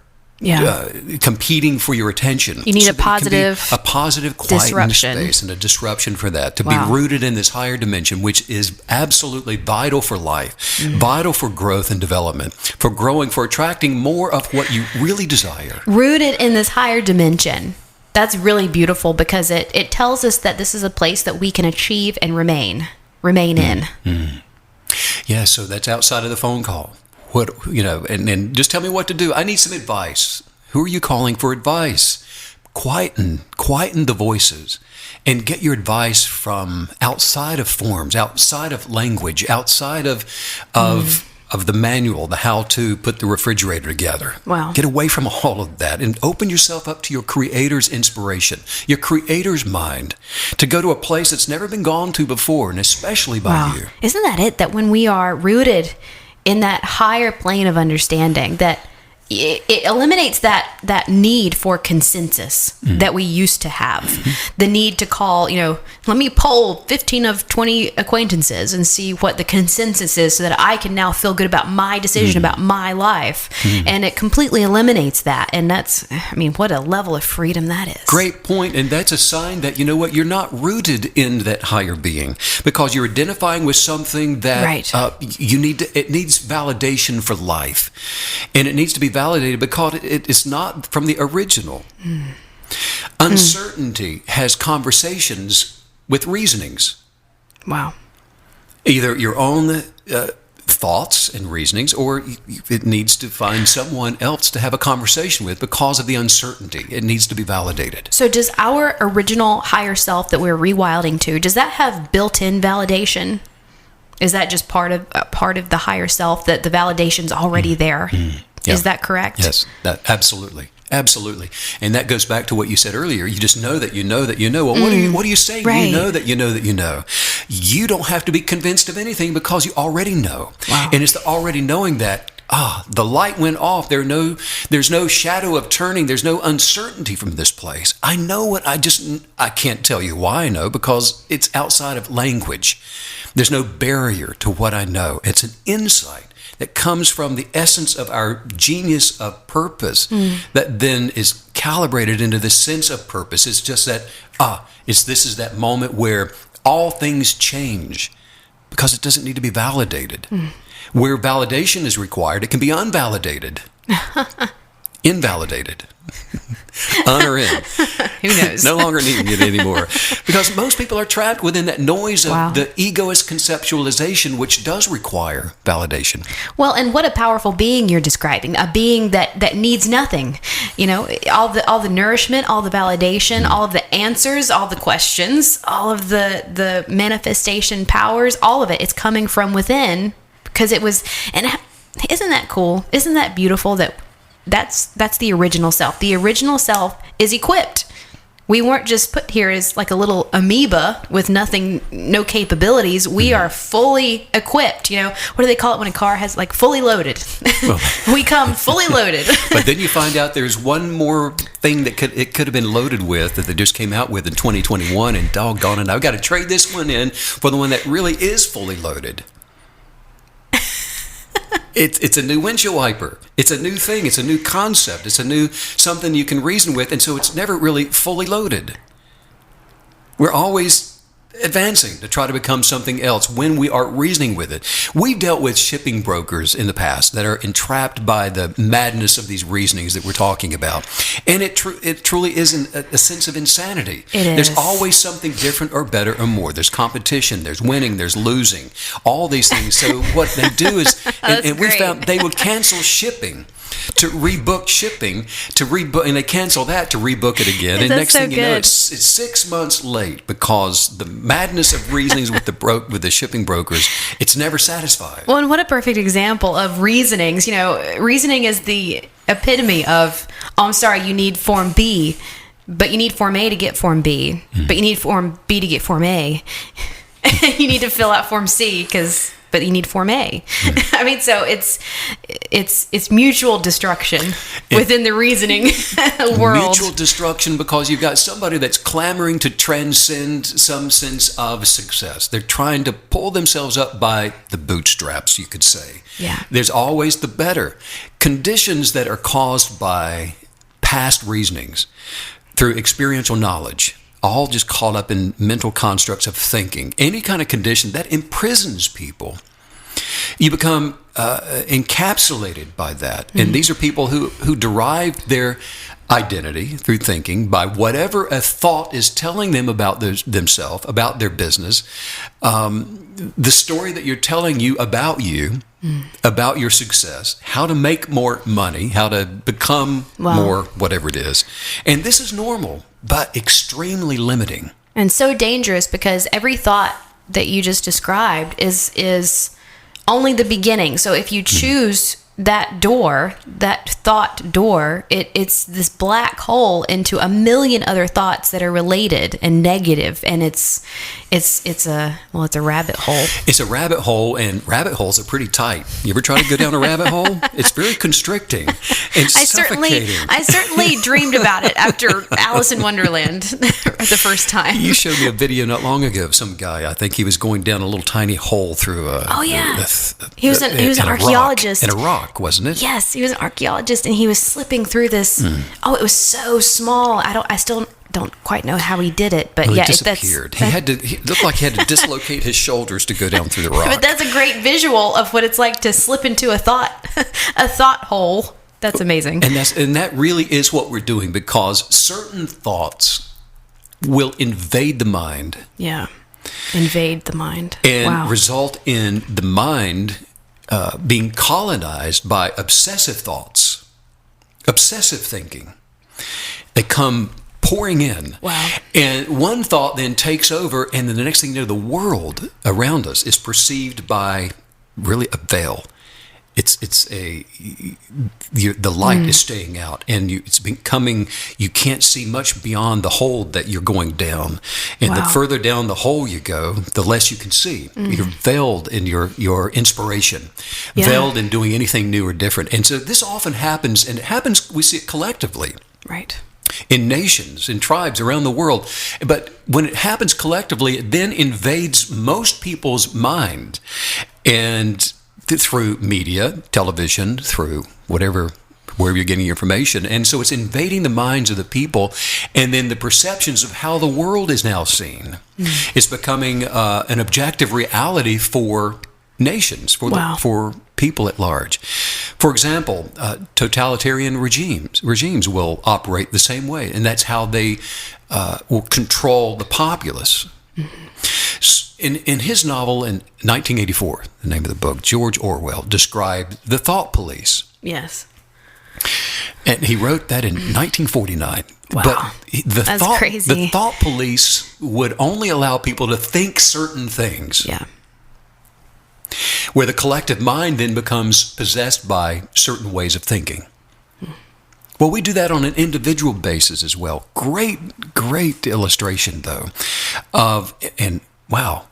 competing for your attention. You need a positive quiet disruption. Space and a disruption for that, to be rooted in this higher dimension, which is absolutely vital for life, vital for growth and development, for growing, for attracting more of what you really desire. Rooted in this higher dimension. That's really beautiful because it tells us that this is a place that we can achieve and remain in. Yeah, so that's outside of the phone call. And just tell me what to do. I need some advice. Who are you calling for advice? Quieten the voices and get your advice from outside of forms, outside of language, outside of the manual, the how to put the refrigerator together. Wow. Get away from all of that and open yourself up to your Creator's inspiration, your Creator's mind, to go to a place that's never been gone to before, and especially by you. Isn't that it? That when we are rooted in that higher plane of understanding, that it eliminates that need for consensus that we used to have. The need to call, let me poll 15 of 20 acquaintances and see what the consensus is so that I can now feel good about my decision about my life. And it completely eliminates that. And that's, what a level of freedom that is. Great point. And that's a sign that, you're not rooted in that higher being, because you're identifying with something that it needs validation for life. And it needs to be validated because it is not from the original. Uncertainty has conversations with reasonings. Wow. Either your own thoughts and reasonings, or it needs to find someone else to have a conversation with because of the uncertainty. It needs to be validated. So does our original higher self that we're rewilding to, does that have built-in validation? Is that just part of the higher self, that the validation's already there? Yeah. Is that correct? Yes, absolutely. And that goes back to what you said earlier. You just know that you know that you know. Well, what are you saying? Right. You know that you know that you know. You don't have to be convinced of anything because you already know. Wow. And it's the already knowing that the light went off. There's no shadow of turning. There's no uncertainty from this place. I know what I can't tell you why I know, because it's outside of language. There's no barrier to what I know. It's an insight that comes from the essence of our genius of purpose that then is calibrated into the sense of purpose. It's just that, this is that moment where all things change because it doesn't need to be validated. Where validation is required, it can be unvalidated. Invalidated. On or in. Who knows? No longer needing it anymore. Because most people are trapped within that noise of the egoist conceptualization, which does require validation. Well, and what a powerful being you're describing. A being that needs nothing. All the nourishment, all the validation, all of the answers, all the questions, all of the manifestation powers, all of it. It's coming from within, because it was. And isn't that cool? Isn't that beautiful that's the original self. The original self is equipped. We weren't just put here as like a little amoeba with nothing, no capabilities. We are fully equipped. What do they call it when a car has like fully loaded? Well, we come fully loaded. But then you find out there's one more thing that it could have been loaded with that they just came out with in 2021, and doggone it, I've got to trade this one in for the one that really is fully loaded. It's a new windshield wiper. It's a new thing. It's a new concept. It's a new something you can reason with. And so it's never really fully loaded. We're always advancing to try to become something else when we are reasoning with it. We've dealt with shipping brokers in the past that are entrapped by the madness of these reasonings that we're talking about. And it truly is a sense of insanity. It is. There's always something different or better or more. There's competition, there's winning, there's losing, all these things. So what they do is, and we found they would cancel shipping to rebook shipping, and they cancel that to rebook it again. And next thing you know, it's 6 months late because the madness of reasonings with the shipping brokers, it's never satisfied. Well, and what a perfect example of reasonings. Reasoning is the epitome of, I'm sorry, you need Form B, but you need Form A to get Form B, but you need Form B to get Form A. You need to fill out Form C but you need Form A. I mean, so it's mutual destruction within the reasoning world. Mutual destruction because you've got somebody that's clamoring to transcend some sense of success. They're trying to pull themselves up by the bootstraps, you could say. Yeah. There's always the better. Conditions that are caused by past reasonings through experiential knowledge, all just caught up in mental constructs of thinking. Any kind of condition that imprisons people, you become encapsulated by that. Mm-hmm. And these are people who derive their identity through thinking by whatever a thought is telling them about themselves, about their business. The story that you're telling you, about your success, how to make more money, how to become more, whatever it is. And this is normal, but extremely limiting. And so dangerous, because every thought that you just described is only the beginning. So if you choose that thought door, it's this black hole into a million other thoughts that are related and negative, and it's a rabbit hole. It's a rabbit hole, and rabbit holes are pretty tight. You ever try to go down a rabbit hole? It's very constricting and suffocating. I certainly dreamed about it after Alice in Wonderland the first time. You showed me a video not long ago of some guy. I think he was going down a little tiny hole through a. Oh yeah. He was an archaeologist. In a rock, wasn't it? Yes, he was an archaeologist, and he was slipping through this. Oh, it was so small. I still don't quite know how he did it, but he disappeared. He looked like he had to dislocate his shoulders to go down through the rock. But that's a great visual of what it's like to slip into a thought hole. That's amazing. And that really is what we're doing, because certain thoughts will invade the mind. Yeah, invade the mind. And result in the mind being colonized by obsessive thoughts, obsessive thinking. They come pouring in. Wow. And one thought then takes over, and then the next thing you know, the world around us is perceived by really a veil. the light is staying out, and it's becoming, you can't see much beyond the hole that you're going down. And the further down the hole you go, the less you can see. You're veiled in your inspiration, veiled in doing anything new or different. And so this often happens, and it happens, we see it collectively. Right. In nations, in tribes around the world. But when it happens collectively, it then invades most people's mind. And through media, television, through wherever you're getting your information. And so it's invading the minds of the people, and then the perceptions of how the world is now seen. It's becoming an objective reality for nations, for people at large. For example, totalitarian regimes will operate the same way, and that's how they will control the populace. In his novel in 1984, the name of the book, George Orwell described the thought police. Yes. And he wrote that in 1949. Wow. But That's crazy. The thought police would only allow people to think certain things. Yeah. Where the collective mind then becomes possessed by certain ways of thinking. Well, we do that on an individual basis as well. Great illustration, though, and wow,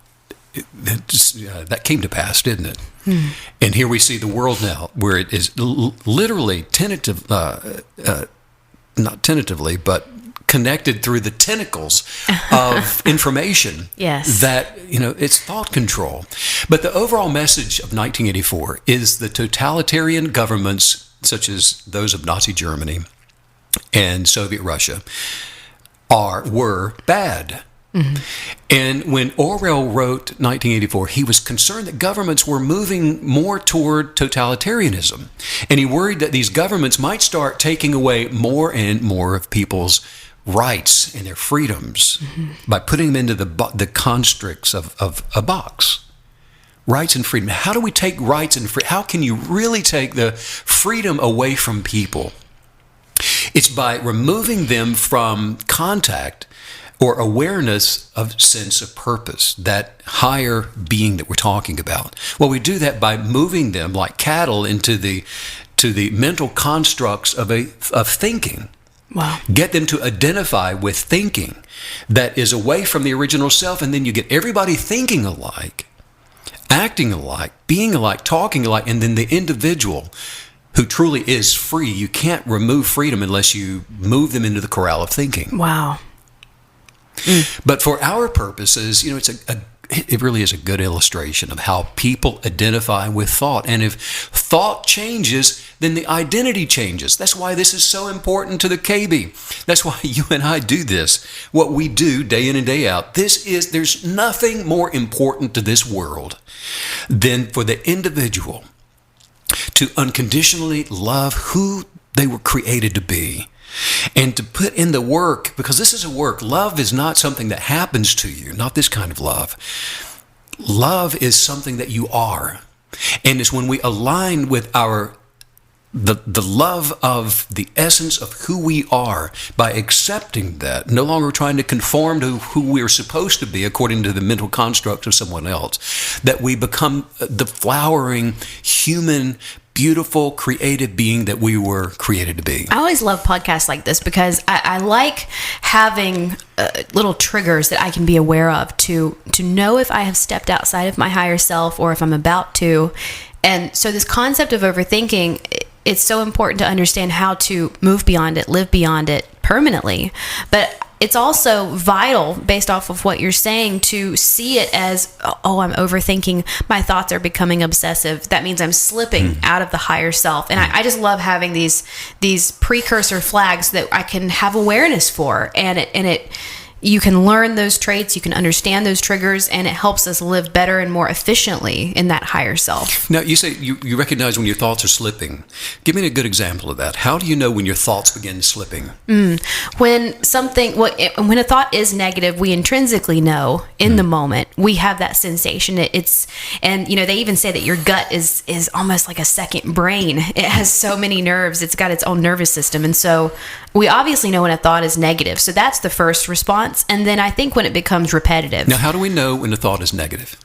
that came to pass, didn't it? And here we see the world now, where it is literally not tentatively, but connected through the tentacles of information. Yes. That, it's thought control. But the overall message of 1984 is the totalitarian governments, such as those of Nazi Germany and Soviet Russia, were bad. And when Orwell wrote 1984, he was concerned that governments were moving more toward totalitarianism. And he worried that these governments might start taking away more and more of people's rights and their freedoms by putting them into the constructs of a box. Rights and freedom. How do we take rights and freedom? How can you really take the freedom away from people? It's by removing them from contact or awareness of sense of purpose, that higher being that we're talking about. Well, we do that by moving them like cattle into the mental constructs of thinking. Wow. Get them to identify with thinking that is away from the original self, and then you get everybody thinking alike, acting alike, being alike, talking alike, and then the individual who truly is free. You can't remove freedom unless you move them into the corral of thinking. Wow. But for our purposes, it really is a good illustration of how people identify with thought. And if thought changes, then the identity changes. That's why this is so important to the KB. That's why you and I do this, what we do day in and day out. There's nothing more important to this world than for the individual to unconditionally love who they were created to be. And to put in the work, because this is a work. Love is not something that happens to you, not this kind of love. Love is something that you are. And it's when we align with the love of the essence of who we are, by accepting that, no longer trying to conform to who we're supposed to be according to the mental construct of someone else, that we become the flowering, human, beautiful, creative being that we were created to be. I always love podcasts like this because I like having little triggers that I can be aware of to know if I have stepped outside of my higher self or if I'm about to. And so this concept of overthinking, it's so important to understand how to move beyond it, live beyond it permanently. But it's also vital, based off of what you're saying, to see it as, oh, I'm overthinking. My thoughts are becoming obsessive. That means I'm slipping out of the higher self. And I just love having these precursor flags that I can have awareness for. And it you can learn those traits, you can understand those triggers, and it helps us live better and more efficiently in that higher self. Now, you say you recognize when your thoughts are slipping. Give me a good example of that. How do you know when your thoughts begin slipping? When a thought is negative, we intrinsically know in the moment. We have that sensation. They even say that your gut is almost like a second brain. It has so many nerves. It's got its own nervous system, and so we obviously know when a thought is negative. So that's the first response. And then I think when it becomes repetitive. Now, how do we know when a thought is negative?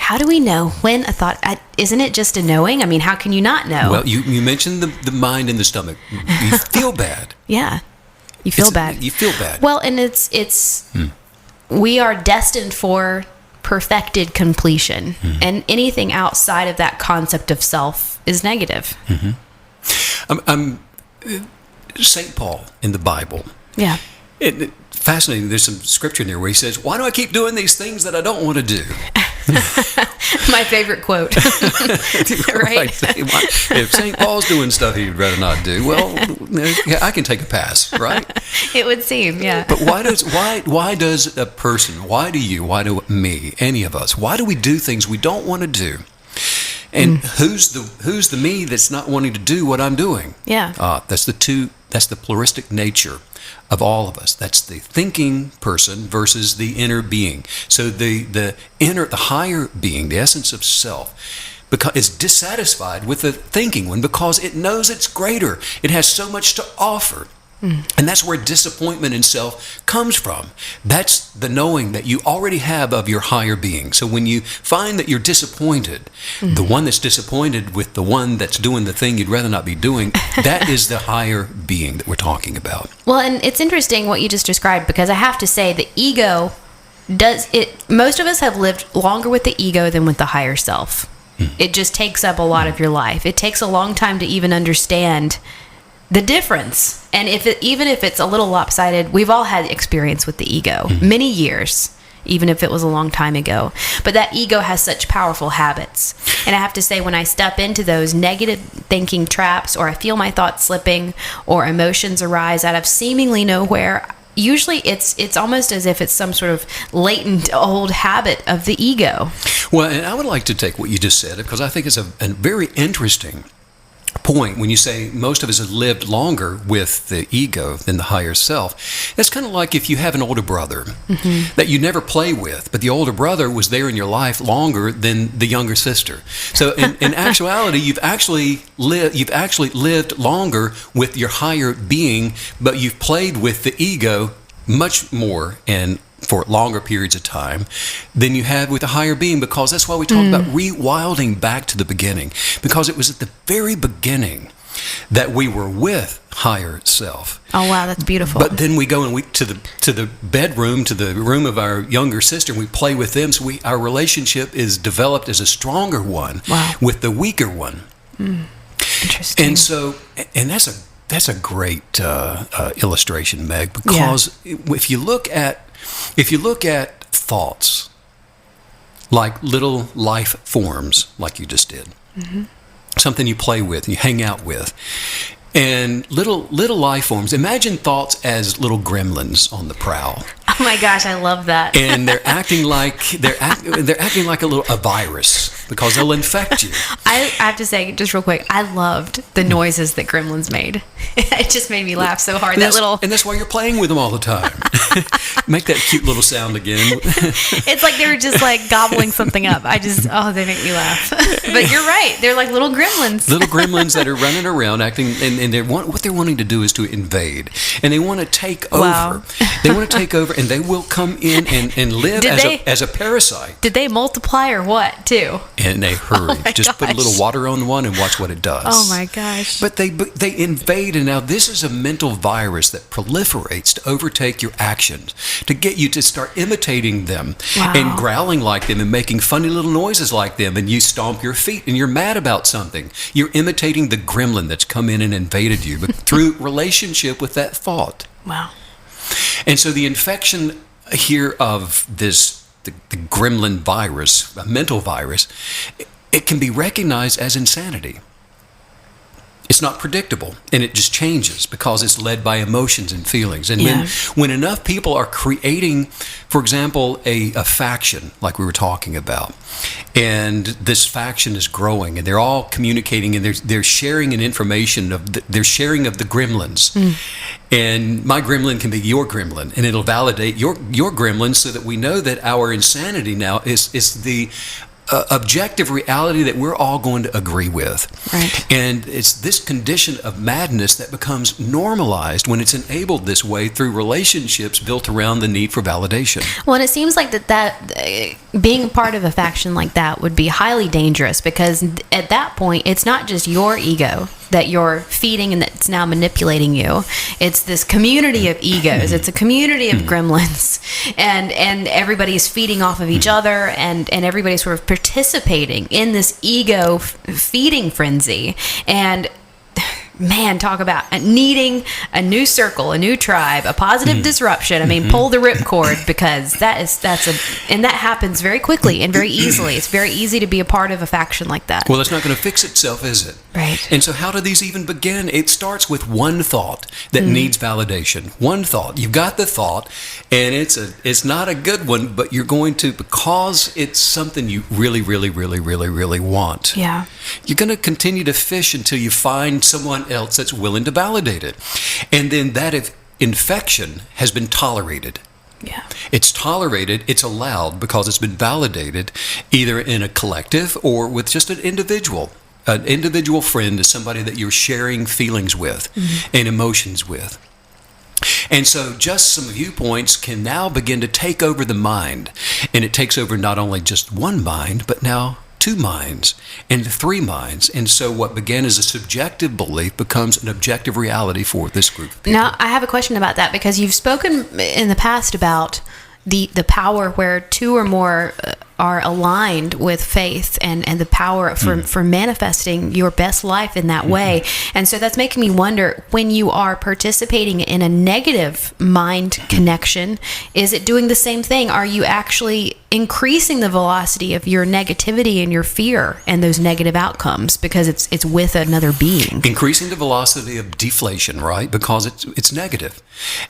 how do we know when a thought, isn't it just a knowing? I mean, how can you not know? Well, you mentioned the mind and the stomach. You feel bad. Yeah. You feel bad. You feel bad. Well, and it's we are destined for perfected completion. Mm-hmm. And anything outside of that concept of self is negative. Mm-hmm. St. Paul in the Bible. Yeah. Fascinating. There's some scripture in there where he says, "Why do I keep doing these things that I don't want to do?" My favorite quote. Right? If St. Paul's doing stuff he'd rather not do, well, I can take a pass, right? It would seem, yeah. But why does a person, why do me, any of us, why do we do things we don't want to do? And who's the me that's not wanting to do what I'm doing? Yeah. That's the pluralistic nature of all of us. That's the thinking person versus the inner being. So the higher being, the essence of self, is dissatisfied with the thinking one because it knows it's greater. It has so much to offer. And that's where disappointment in self comes from. That's the knowing that you already have of your higher being. So when you find that you're disappointed, the one that's disappointed with the one that's doing the thing you'd rather not be doing, that is the higher being that we're talking about. Well, and it's interesting what you just described, because I have to say the ego most of us have lived longer with the ego than with the higher self. It just takes up a lot of your life. It takes a long time to even understand the difference. And even if it's a little lopsided, we've all had experience with the ego, many years, even if it was a long time ago. But that ego has such powerful habits. And I have to say, when I step into those negative thinking traps, or I feel my thoughts slipping, or emotions arise out of seemingly nowhere, usually it's almost as if it's some sort of latent old habit of the ego. Well, and I would like to take what you just said, because I think it's a very interesting point when you say most of us have lived longer with the ego than the higher self. That's kind of like if you have an older brother that you never play with, but the older brother was there in your life longer than the younger sister. So in actuality, you've actually lived longer with your higher being, but you've played with the ego much more and for longer periods of time than you have with a higher being, because that's why we talk about rewilding back to the beginning, because it was at the very beginning that we were with higher self. Oh wow, that's beautiful. But then we go and to the bedroom, to the room of our younger sister, and we play with them, so our relationship is developed as a stronger one with the weaker one. Interesting. And so, and that's a great illustration, Meg, because if you look at thoughts like little life forms, like you just did, something you play with and you hang out with, and little life forms. Imagine thoughts as little gremlins on the prowl. Oh my gosh, I love that. And they're acting like a virus, because they'll infect you. I have to say, just real quick, I loved the noises that gremlins made. It just made me laugh so hard. And that's why you're playing with them all the time. Make that cute little sound again. It's like they were just like gobbling something up. They make me laugh. But you're right. They're like little gremlins. Little gremlins that are running around acting, and what they're wanting to do is to invade. And they want to take over. They want to take over, and they will come in and live as a parasite. Did they multiply or what, too? In a hurry. Just put a little water on one and watch what it does. Oh my gosh. But they invade, and now this is a mental virus that proliferates to overtake your actions, to get you to start imitating them and growling like them and making funny little noises like them, and you stomp your feet and you're mad about something. You're imitating the gremlin that's come in and invaded you, but through relationship with that thought. Wow. And so the infection here of the gremlin virus, a mental virus, it can be recognized as insanity. It's not predictable, and it just changes because it's led by emotions and feelings. And when enough people are creating, for example, a faction like we were talking about, and this faction is growing, and they're all communicating, and they're sharing an information they're sharing of the gremlins. And my gremlin can be your gremlin, and it'll validate your gremlin, so that we know that our insanity now is the objective reality that we're all going to agree with. Right. And it's this condition of madness that becomes normalized when it's enabled this way through relationships built around the need for validation. Well, and it seems like that being a part of a faction like that would be highly dangerous, because at that point, it's not just your ego that you're feeding and that's now manipulating you. It's this community of egos. It's a community of gremlins, and everybody's feeding off of each other, and everybody's sort of participating in this ego feeding frenzy. And man, talk about needing a new circle, a new tribe, a positive disruption. I mean, pull the ripcord, because that happens very quickly and very easily. It's very easy to be a part of a faction like that. Well, it's not going to fix itself, is it? Right. And so how do these even begin? It starts with one thought that needs validation. One thought. You've got the thought, and it's not a good one, but you're going to, because it's something you really, really, really, really, really want. Yeah. You're going to continue to fish until you find someone else that's willing to validate it. And then that infection has been tolerated. Yeah. It's tolerated, it's allowed, because it's been validated either in a collective or with just an individual. An individual friend is somebody that you're sharing feelings with and emotions with. And so just some viewpoints can now begin to take over the mind. And it takes over not only just one mind, but now 2 minds and 3 minds. And so what began as a subjective belief becomes an objective reality for this group of people. Now, I have a question about that, because you've spoken in the past about the power where 2 or more are aligned with faith, and the power for manifesting your best life in that way. And so that's making me wonder, when you are participating in a negative mind connection, is it doing the same thing? Are you actually increasing the velocity of your negativity and your fear and those negative outcomes, because it's with another being? Increasing the velocity of deflation, right? Because it's negative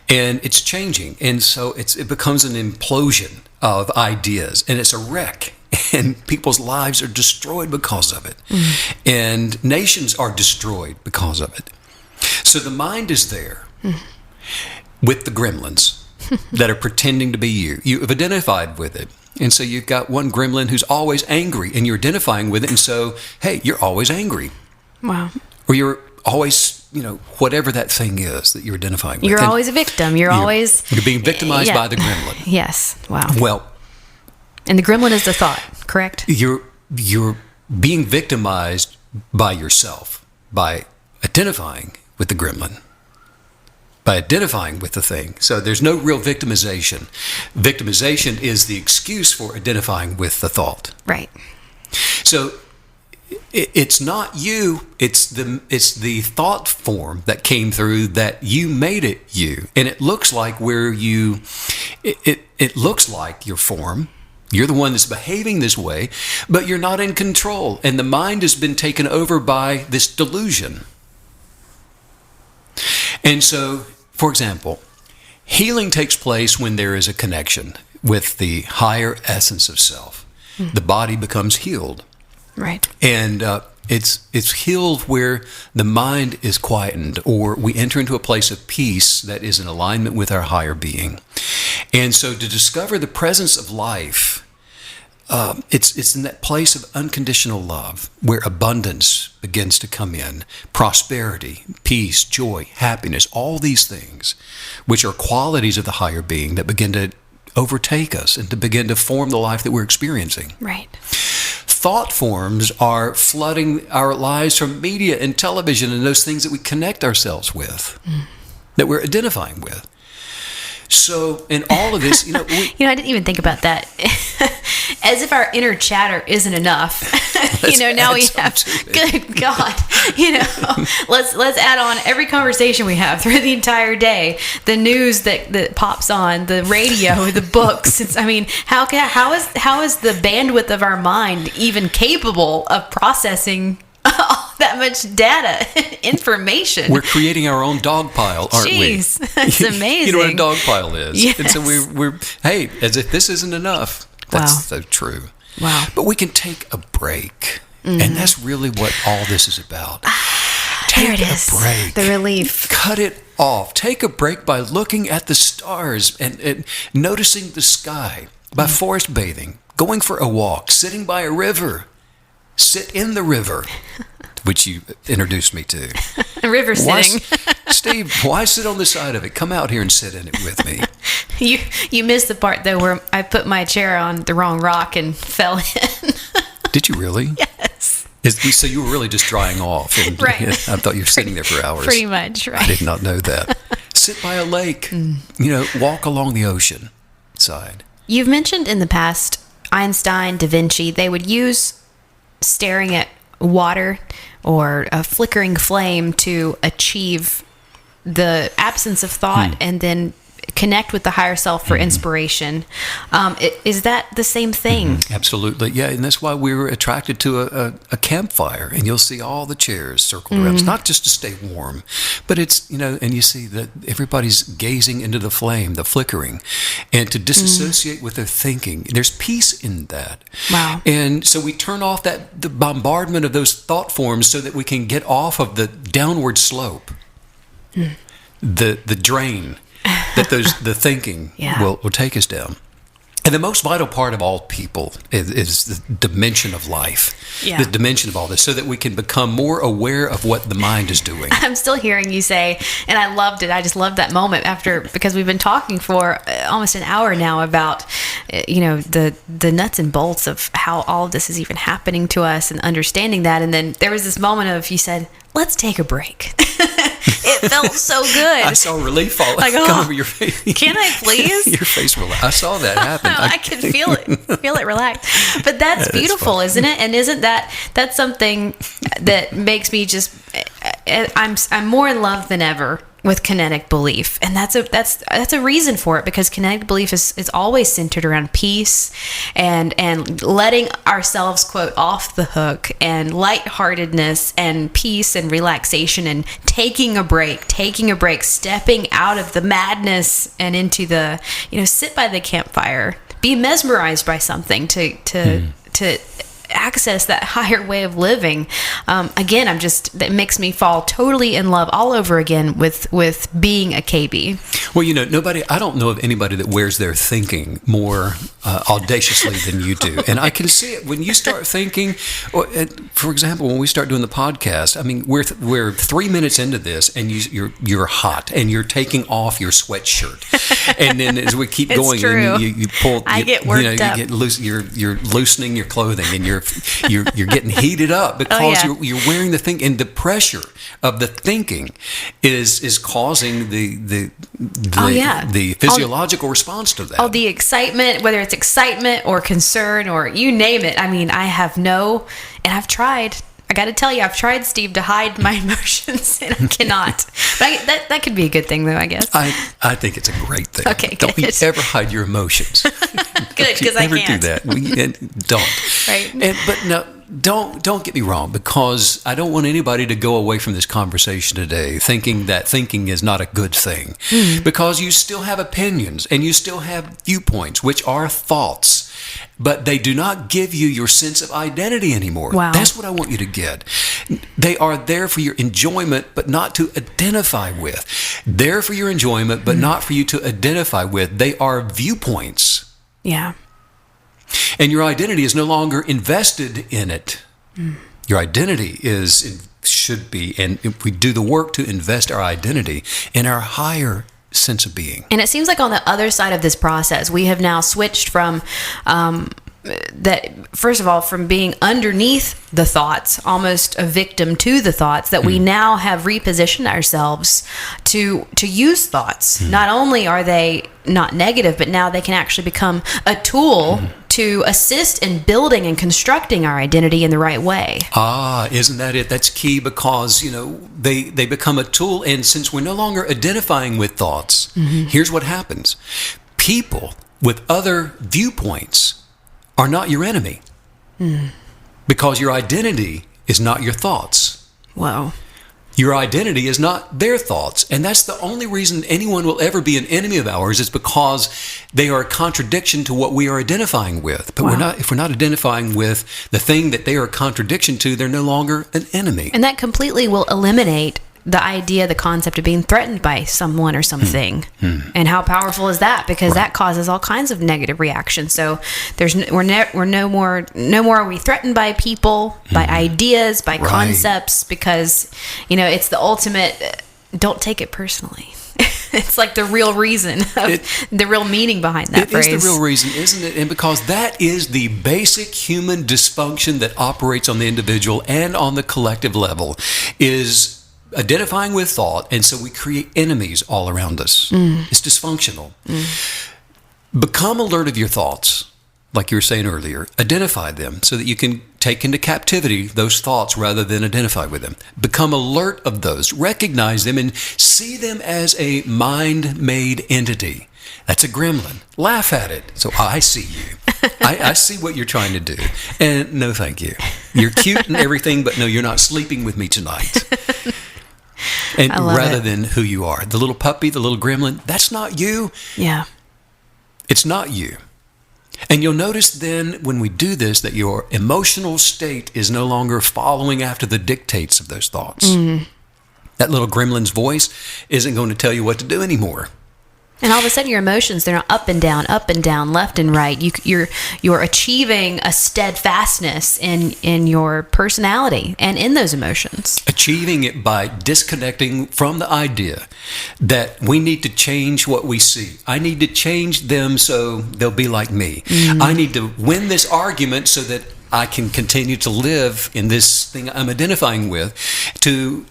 and it's changing. And so it becomes an implosion of ideas, and it's a wreck, and people's lives are destroyed because of it. And nations are destroyed because of it. So the mind is there with the gremlins that are pretending to be you. You have identified with it. And so you've got one gremlin who's always angry, and you're identifying with it. And so, hey, you're always angry. Wow. Or you're always, whatever that thing is that you're identifying with. You're always a victim. You're being victimized by the gremlin. Yes. Wow. Well, and the gremlin is the thought, correct? You're being victimized by yourself, by identifying with the gremlin, by identifying with the thing. So there's no real victimization. Victimization is the excuse for identifying with the thought. Right. So it's not you, it's the thought form that came through that you made it you. And it looks like it looks like your form. You're the one that's behaving this way, but you're not in control. And the mind has been taken over by this delusion. And so, for example, healing takes place when there is a connection with the higher essence of self. The body becomes healed. Right. And it's healed where the mind is quietened, or we enter into a place of peace that is in alignment with our higher being. And so to discover the presence of life, it's in that place of unconditional love where abundance begins to come in, prosperity, peace, joy, happiness, all these things, which are qualities of the higher being that begin to overtake us and to begin to form the life that we're experiencing. Right. Thought forms are flooding our lives from media and television and those things that we connect ourselves with, that we're identifying with. So in all of this, I didn't even think about that. As if our inner chatter isn't enough. Now we have, good God, let's add on every conversation we have through the entire day, the news that pops on, the radio, the books. How is the bandwidth of our mind even capable of processing that much data, information? We're creating our own dog pile, aren't we? Jeez, that's amazing. You know what a dog pile is? Yes. And so we're as if this isn't enough. That's so true. Wow. But we can take a break. And that's really what all this is about. Take a break. The relief. Cut it off. Take a break by looking at the stars and noticing the sky, by forest bathing. going for a walk, sitting by a river. Sit in the river, which you introduced me to. River sitting. Steve, why sit on the side of it? Come out here and sit in it with me. You missed the part, though, where I put my chair on the wrong rock and fell in. Did you really? Yes. So you were really just drying off. And, right. I thought you were sitting there for hours. Pretty much, right. I did not know that. Sit by a lake. Walk along the ocean side. You've mentioned in the past Einstein, Da Vinci, they would use staring at water or a flickering flame to achieve the absence of thought and then connect with the higher self for inspiration. Is that the same thing? Absolutely. Yeah. And that's why we were attracted to a campfire, and you'll see all the chairs circled around. It's not just to stay warm, but it's, and you see that everybody's gazing into the flame, the flickering, and to disassociate with their thinking. There's peace in that. Wow. And so we turn off the bombardment of those thought forms so that we can get off of the downward slope, the drain that the thinking will take us down. And the most vital part of all people is the dimension of life, the dimension of all this, so that we can become more aware of what the mind is doing. I'm still hearing you say, and I loved it. I just loved that moment because we've been talking for almost an hour now about, the nuts and bolts of how all of this is even happening to us and understanding that. And then there was this moment of, you said, let's take a break. It felt so good. I saw relief come over your face. Can I please? Your face relaxed. I saw that happen. I could feel it relax. But that's beautiful, isn't it? And isn't that's something that makes me just, I'm more in love than ever with kinetic belief, and that's a reason for it, because kinetic belief is always centered around peace and letting ourselves, quote, off the hook, and lightheartedness and peace and relaxation, and taking a break, stepping out of the madness and into the, sit by the campfire, be mesmerized by something to access that higher way of living. Again, that makes me fall totally in love all over again with being a KB. Well, I don't know of anybody that wears their thinking more audaciously than you do. And I can see it when you start thinking, for example, when we start doing the podcast, I mean, we're 3 minutes into this, and you're hot and you're taking off your sweatshirt. And then as we keep going, and you pull, I get worked up. You get loose, you're loosening your clothing, and you're getting heated up because you're wearing the thing, and the pressure of the thinking is causing the physiological response to that. Oh, the excitement, whether it's excitement or concern or you name it. I mean, and I've tried. I got to tell you, I've tried, Steve, to hide my emotions, and I cannot. But that could be a good thing, though, I guess. I think it's a great thing. Okay, Don't good. you ever hide your emotions. Good, because I can't. Never do that. Don't. Right. But no, don't get me wrong, because I don't want anybody to go away from this conversation today thinking that thinking is not a good thing. Because you still have opinions and you still have viewpoints, which are thoughts. But they do not give you your sense of identity anymore. Wow. That's what I want you to get. They are there for your enjoyment, but not to identify with. There for your enjoyment, but not for you to identify with. They are viewpoints. Yeah. And your identity is no longer invested in it. Your identity should be, and if we do the work to invest our identity in our higher sense of being. And it seems like on the other side of this process, we have now switched from that, first of all, from being underneath the thoughts, almost a victim to the thoughts, that we now have repositioned ourselves to use thoughts. Not only are they not negative, but now they can actually become a tool to assist in building and constructing our identity in the right way. Isn't that it? That's key, because, they become a tool. And since we're no longer identifying with thoughts, here's what happens. People with other viewpoints are not your enemy, because your identity is not your thoughts. Wow. Your identity is not their thoughts. And that's the only reason anyone will ever be an enemy of ours, is because they are a contradiction to what we are identifying with. But if we're not identifying with the thing that they are a contradiction to, they're no longer an enemy. And that completely will eliminate the idea, the concept of being threatened by someone or something. And how powerful is that? Because that causes all kinds of negative reactions. So we're no more are we threatened by people, by ideas, by concepts, because, it's the ultimate, don't take it personally. It's like the real reason, the real meaning behind that phrase. It is the real reason, isn't it? And because that is the basic human dysfunction that operates on the individual and on the collective level, is identifying with thought, and so we create enemies all around us. It's dysfunctional. Become alert of your thoughts, like you were saying earlier. Identify them so that you can take into captivity those thoughts rather than identify with them. Become alert of those. Recognize them and see them as a mind-made entity. That's a gremlin. Laugh at it. So I see you. I see what you're trying to do. And no, thank you. You're cute and everything, but no, you're not sleeping with me tonight. And rather than who you are. The little puppy, the little gremlin, that's not you. Yeah. It's not you. And you'll notice then when we do this that your emotional state is no longer following after the dictates of those thoughts. That little gremlin's voice isn't going to tell you what to do anymore. And all of a sudden your emotions, they're not up and down, left and right. You're achieving a steadfastness in your personality and in those emotions. Achieving it by disconnecting from the idea that we need to change what we see. I need to change them so they'll be like me. I need to win this argument so that I can continue to live in this thing I'm identifying with, to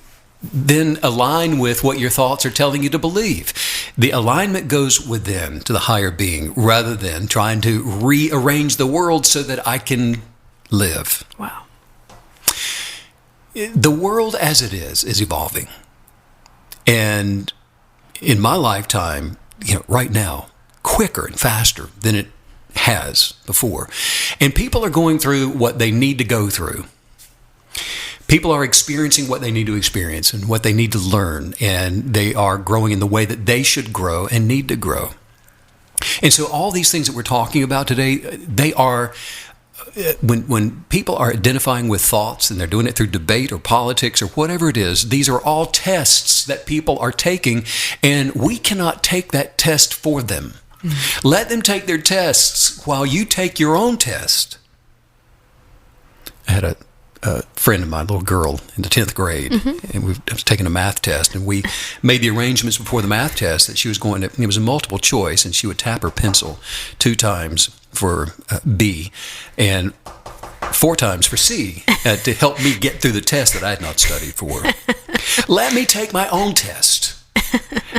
then align with what your thoughts are telling you to believe. The alignment goes within to the higher being rather than trying to rearrange the world so that I can live. Wow. The world as it is evolving. And in my lifetime, right now, quicker and faster than it has before. And people are going through what they need to go through. People are experiencing what they need to experience and what they need to learn, and they are growing in the way that they should grow and need to grow. And so all these things that we're talking about today, they are, when people are identifying with thoughts and they're doing it through debate or politics or whatever it is, these are all tests that people are taking, and we cannot take that test for them. Let them take their tests while you take your own test. I had a friend of mine, a little girl in the 10th grade, and I was taking a math test, and we made the arrangements before the math test that she was going to, it was a multiple choice, and she would tap her pencil 2 times for B and 4 times for C to help me get through the test that I had not studied for. Let me take my own test.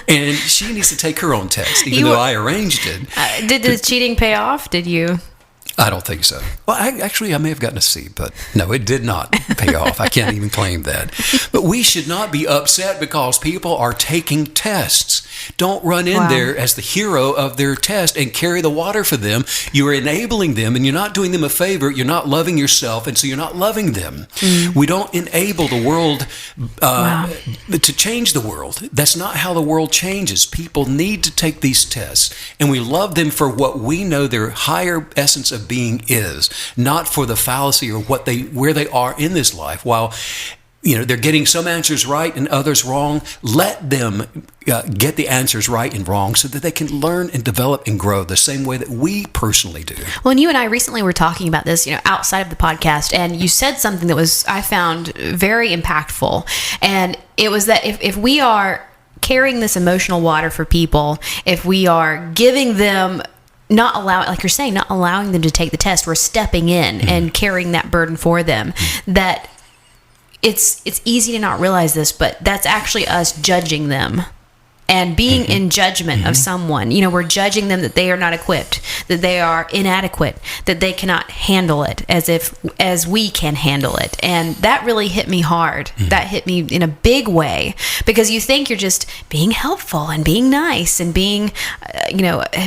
And she needs to take her own test, even though I arranged it. Did the cheating pay off? Did you? I don't think so. Well, I may have gotten a C, but no, it did not pay off. I can't even claim that. But we should not be upset because people are taking tests. Don't run in there as the hero of their test and carry the water for them. You're enabling them, and you're not doing them a favor. You're not loving yourself, and so you're not loving them. We don't enable the world to change the world. That's not how the world changes. People need to take these tests, and we love them for what we know their higher essence of being is, not for the fallacy or where they are in this life. While they're getting some answers right and others wrong, let them get the answers right and wrong so that they can learn and develop and grow the same way that we personally do. Well, and you and I recently were talking about this, outside of the podcast, and you said something that I found very impactful. And it was that if we are carrying this emotional water for people, if we are giving them, not allowing them to take the test, we're stepping in and carrying that burden for them, that it's easy to not realize this, but that's actually us judging them and being in judgment of someone. We're judging them that they are not equipped, that they are inadequate, that they cannot handle it as we can handle it. And that really hit me hard. That hit me in a big way, because you think you're just being helpful and being nice and being,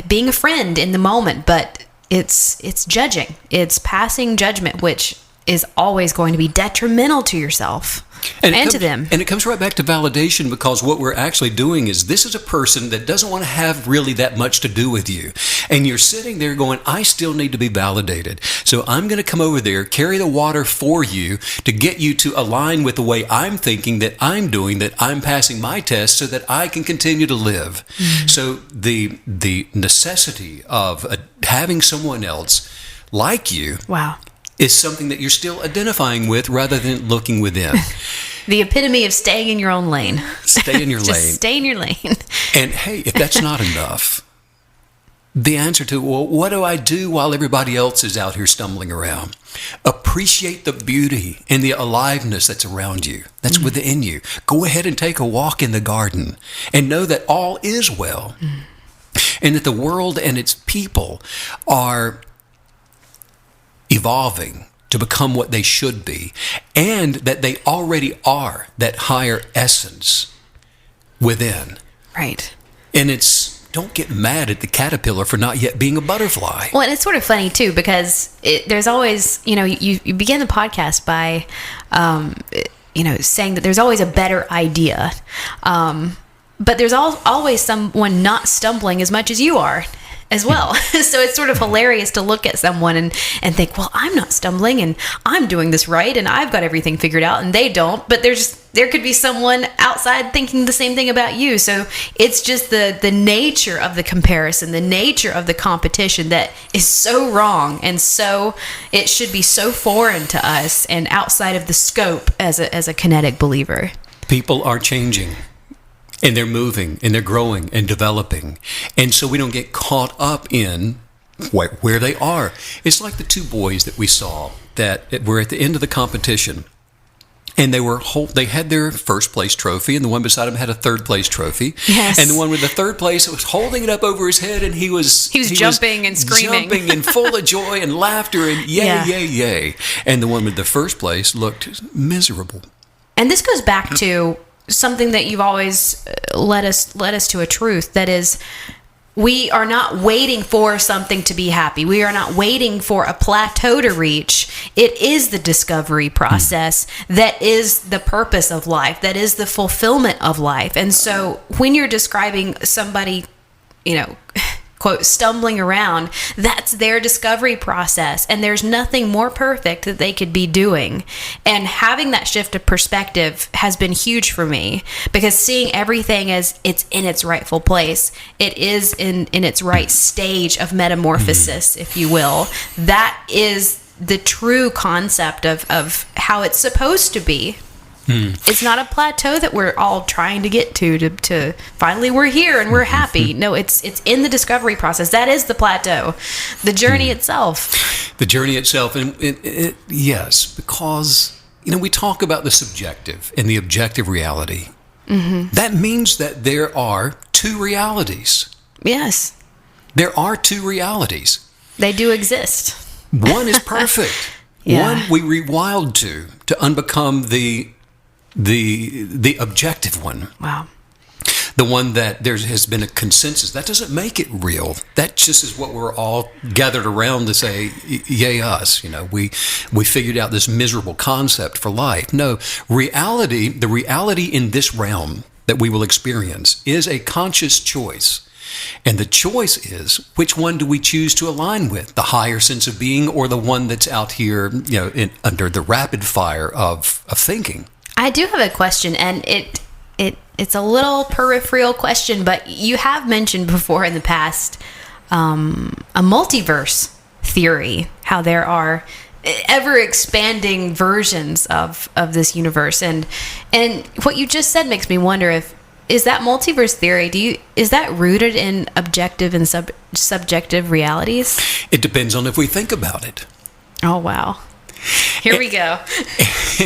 being a friend in the moment, but it's judging. It's passing judgment, which is always going to be detrimental to yourself and to them. And it comes right back to validation, because what we're actually doing is, this is a person that doesn't want to have really that much to do with you. And you're sitting there going, I still need to be validated. So I'm going to come over there, carry the water for you to get you to align with the way I'm thinking, that I'm doing, that I'm passing my test, so that I can continue to live. Mm-hmm. So the necessity of having someone else like you. Wow. Is something that you're still identifying with rather than looking within. The epitome of staying in your own lane. Stay in your lane. Just stay in your lane. And hey, if that's not enough, the answer to, well, what do I do while everybody else is out here stumbling around? Appreciate the beauty and the aliveness that's around you, that's within you. Go ahead and take a walk in the garden and know that all is well. And that the world and its people are evolving to become what they should be, and that they already are that higher essence within. Right. And don't get mad at the caterpillar for not yet being a butterfly. Well, and it's sort of funny too, because there's always, you begin the podcast by, saying that there's always a better idea. But there's always someone not stumbling as much as you are as well. So it's sort of hilarious to look at someone and think, well, I'm not stumbling and I'm doing this right and I've got everything figured out and they don't. But there could be someone outside thinking the same thing about you. So it's just the nature of the comparison, the nature of the competition that is so wrong, and so it should be so foreign to us and outside of the scope as a kinetic believer. People are changing. And they're moving, and they're growing and developing. And so we don't get caught up in where they are. It's like the two boys that we saw that were at the end of the competition. And they had their first place trophy, and the one beside him had a third place trophy. Yes. And the one with the third place was holding it up over his head, and he was jumping and screaming. Jumping and full of joy and laughter and yay, yay, yay. And the one with the first place looked miserable. And this goes back to something that you've always led us to a truth, that is, we are not waiting for something to be happy. We are not waiting for a plateau to reach. It is the discovery process that is the purpose of life, that is the fulfillment of life. And so when you're describing somebody, quote, stumbling around, that's their discovery process, and there's nothing more perfect that they could be doing. And having that shift of perspective has been huge for me, because seeing everything as it's in its rightful place, it is in its right stage of metamorphosis, if you will. That is the true concept of how it's supposed to be. It's not a plateau that we're all trying to get to finally we're here and we're happy. No, it's in the discovery process. That is the plateau, the journey itself. The journey itself. And yes, because, we talk about the subjective and the objective reality. Mm-hmm. That means that there are two realities. Yes. There are two realities. They do exist. One is perfect. Yeah. One we rewild to unbecome the objective one. Wow. The one that there has been a consensus. That doesn't make it real. That just is what we're all gathered around to say, yay us. We figured out this miserable concept for life. No, the reality in this realm that we will experience is a conscious choice. And the choice is, which one do we choose to align with? The higher sense of being, or the one that's out here, under the rapid fire of thinking? I do have a question, and it's a little peripheral question, but you have mentioned before in the past a multiverse theory, how there are ever expanding versions of this universe, and what you just said makes me wonder is that multiverse theory, is that rooted in objective and subjective realities? It depends on if we think about it. Oh, wow. Here we go.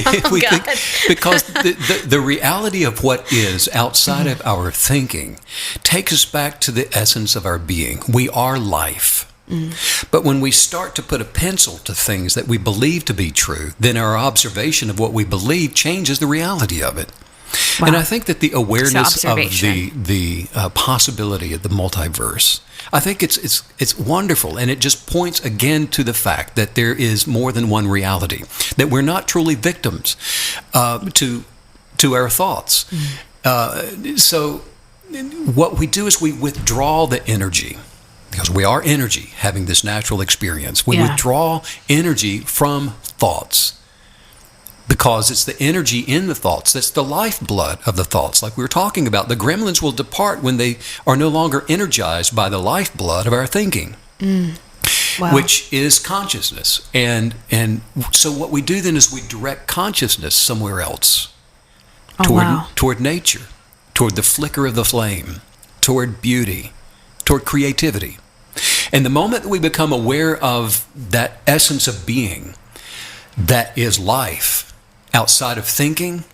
Oh, God. Because the reality of what is outside of our thinking takes us back to the essence of our being. We are life. But when we start to put a pencil to things that we believe to be true, then our observation of what we believe changes the reality of it. Wow. And I think that the awareness of observation. the possibility of the multiverse, I think it's wonderful, and it just points again to the fact that there is more than one reality, that we're not truly victims to our thoughts. So what we do is we withdraw the energy, because we are energy having this natural experience. We withdraw energy from thoughts, because it's the energy in the thoughts that's the lifeblood of the thoughts. Like we were talking about, the gremlins will depart when they are no longer energized by the lifeblood of our thinking, Wow. which is consciousness. And so what we do then is we direct consciousness somewhere else, toward nature, toward the flicker of the flame, toward beauty, toward creativity. And the moment that we become aware of that essence of being that is life outside of thinking,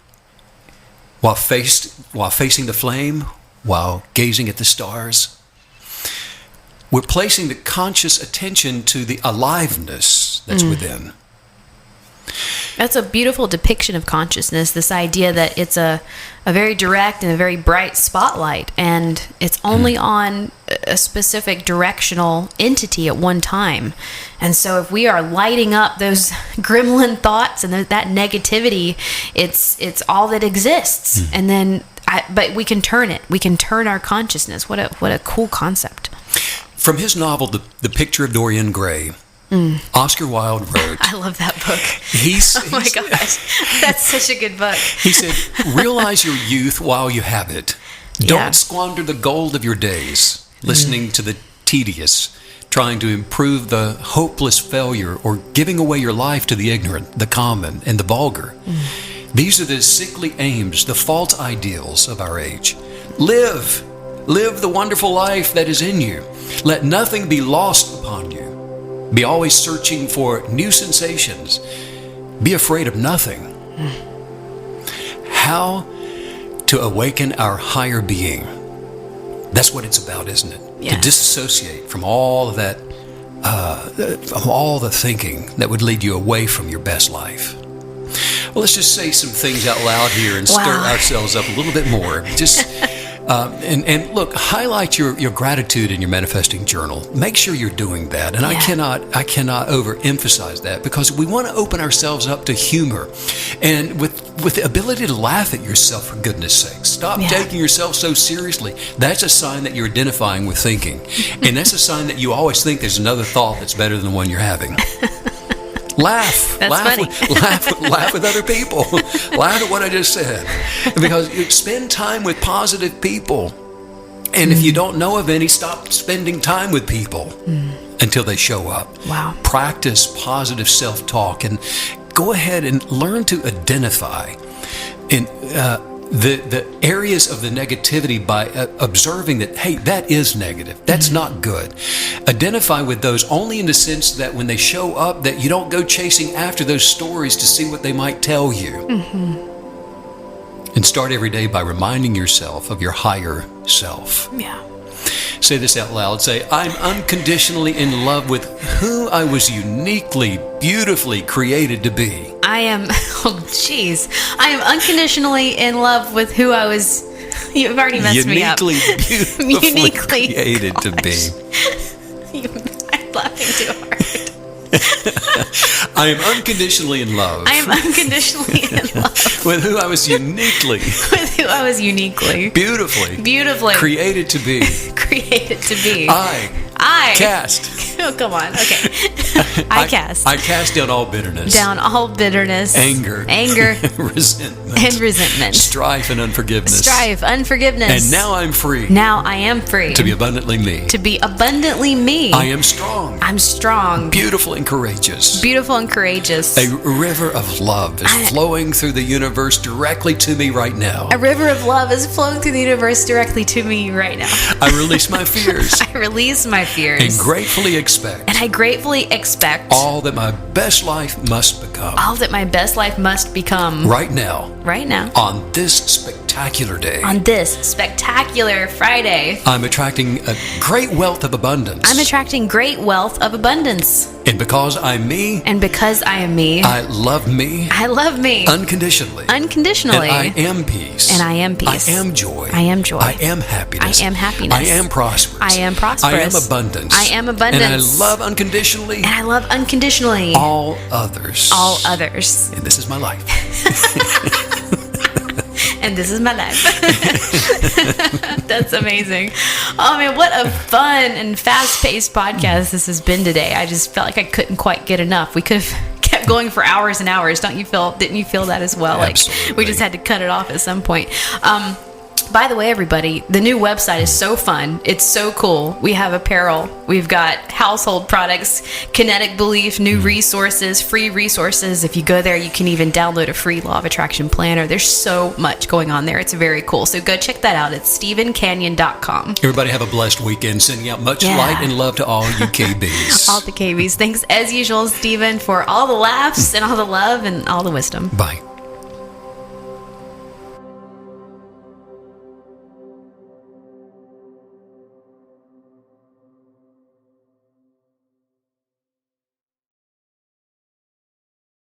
while facing the flame, while gazing at the stars, we're placing the conscious attention to the aliveness that's within. That's a beautiful depiction of consciousness, this idea that it's a very direct and a very bright spotlight, and it's only on a specific directional entity at one time. And so if we are lighting up those gremlin thoughts and that negativity, it's all that exists. And then but we can turn it. We can turn our consciousness. What a cool concept. From his novel, The Picture of Dorian Gray, Oscar Wilde wrote... I love that book. Oh my gosh. That's such a good book. He said, realize your youth while you have it. Don't squander the gold of your days listening to the tedious, trying to improve the hopeless failure, or giving away your life to the ignorant, the common, and the vulgar. These are the sickly aims, the false ideals of our age. Live the wonderful life that is in you. Let nothing be lost upon you. Be always searching for new sensations. Be afraid of nothing. How to awaken our higher being. That's what it's about, isn't it? Yeah. To disassociate from all of that, from all the thinking that would lead you away from your best life. Well, let's just say some things out loud here and stir ourselves up a little bit more. Just and look, highlight your gratitude in your manifesting journal. Make sure you're doing that. And I cannot overemphasize that, because we want to open ourselves up to humor, and with the ability to laugh at yourself, for goodness sake. Stop taking yourself so seriously. That's a sign that you're identifying with thinking, and that's a sign that you always think there's another thought that's better than the one you're having. Laugh. That's funny. Laugh with other people. Laugh at what I just said. Because you spend time with positive people. And if you don't know of any, stop spending time with people until they show up. Wow. Practice positive self-talk and go ahead and learn to identify in the areas of the negativity by observing that, hey, that is negative. That's not good. Identify with those only in the sense that when they show up, that you don't go chasing after those stories to see what they might tell you. And start every day by reminding yourself of your higher self. Yeah. Say this out loud. Say, I'm unconditionally in love with who I was uniquely, beautifully created to be. I am unconditionally in love with who I was. You've already messed me up. Beautifully created to be. I'm laughing too hard. I am unconditionally in love. I am unconditionally in love with who I was uniquely. Beautifully. Created to be. I cast. Oh, come on. Okay. I cast down all bitterness. Anger. Resentment. Strife and unforgiveness. And now I'm free. To be abundantly me. I am strong. Beautiful and courageous. A river of love is flowing through the universe directly to me right now. I release my fears. And gratefully expect. All that my best life must become. Right now. On this spectacular spectacular day. On this spectacular Friday, I'm attracting a great wealth of abundance. I'm attracting great wealth of abundance. And because I'm me, And because I am me, I love me I love me unconditionally. unconditionally. And I am peace. And I am peace. I am joy. I am joy. I am happiness. I am happiness. I am prosperous. I am prosperous. I am abundance. I am abundance. And I love unconditionally And I love unconditionally all others. all others. And this is my life. And this is my life. That's amazing. Oh man, what a fun and fast-paced podcast this has been today. I just felt like I couldn't quite get enough. We could have kept going for hours and hours. Didn't you feel that as well? Absolutely. Like we just had to cut it off at some point. By the way, everybody, the new website is so fun. It's so cool. We have apparel. We've got household products, Kinetic Belief, new resources, free resources. If you go there, you can even download a free Law of Attraction planner. There's so much going on there. It's very cool. So go check that out. It's StephenCanyon.com. Everybody have a blessed weekend. Sending out much light and love to all you KBs. All the KBs. Thanks as usual, Stephen, for all the laughs and all the love and all the wisdom. Bye.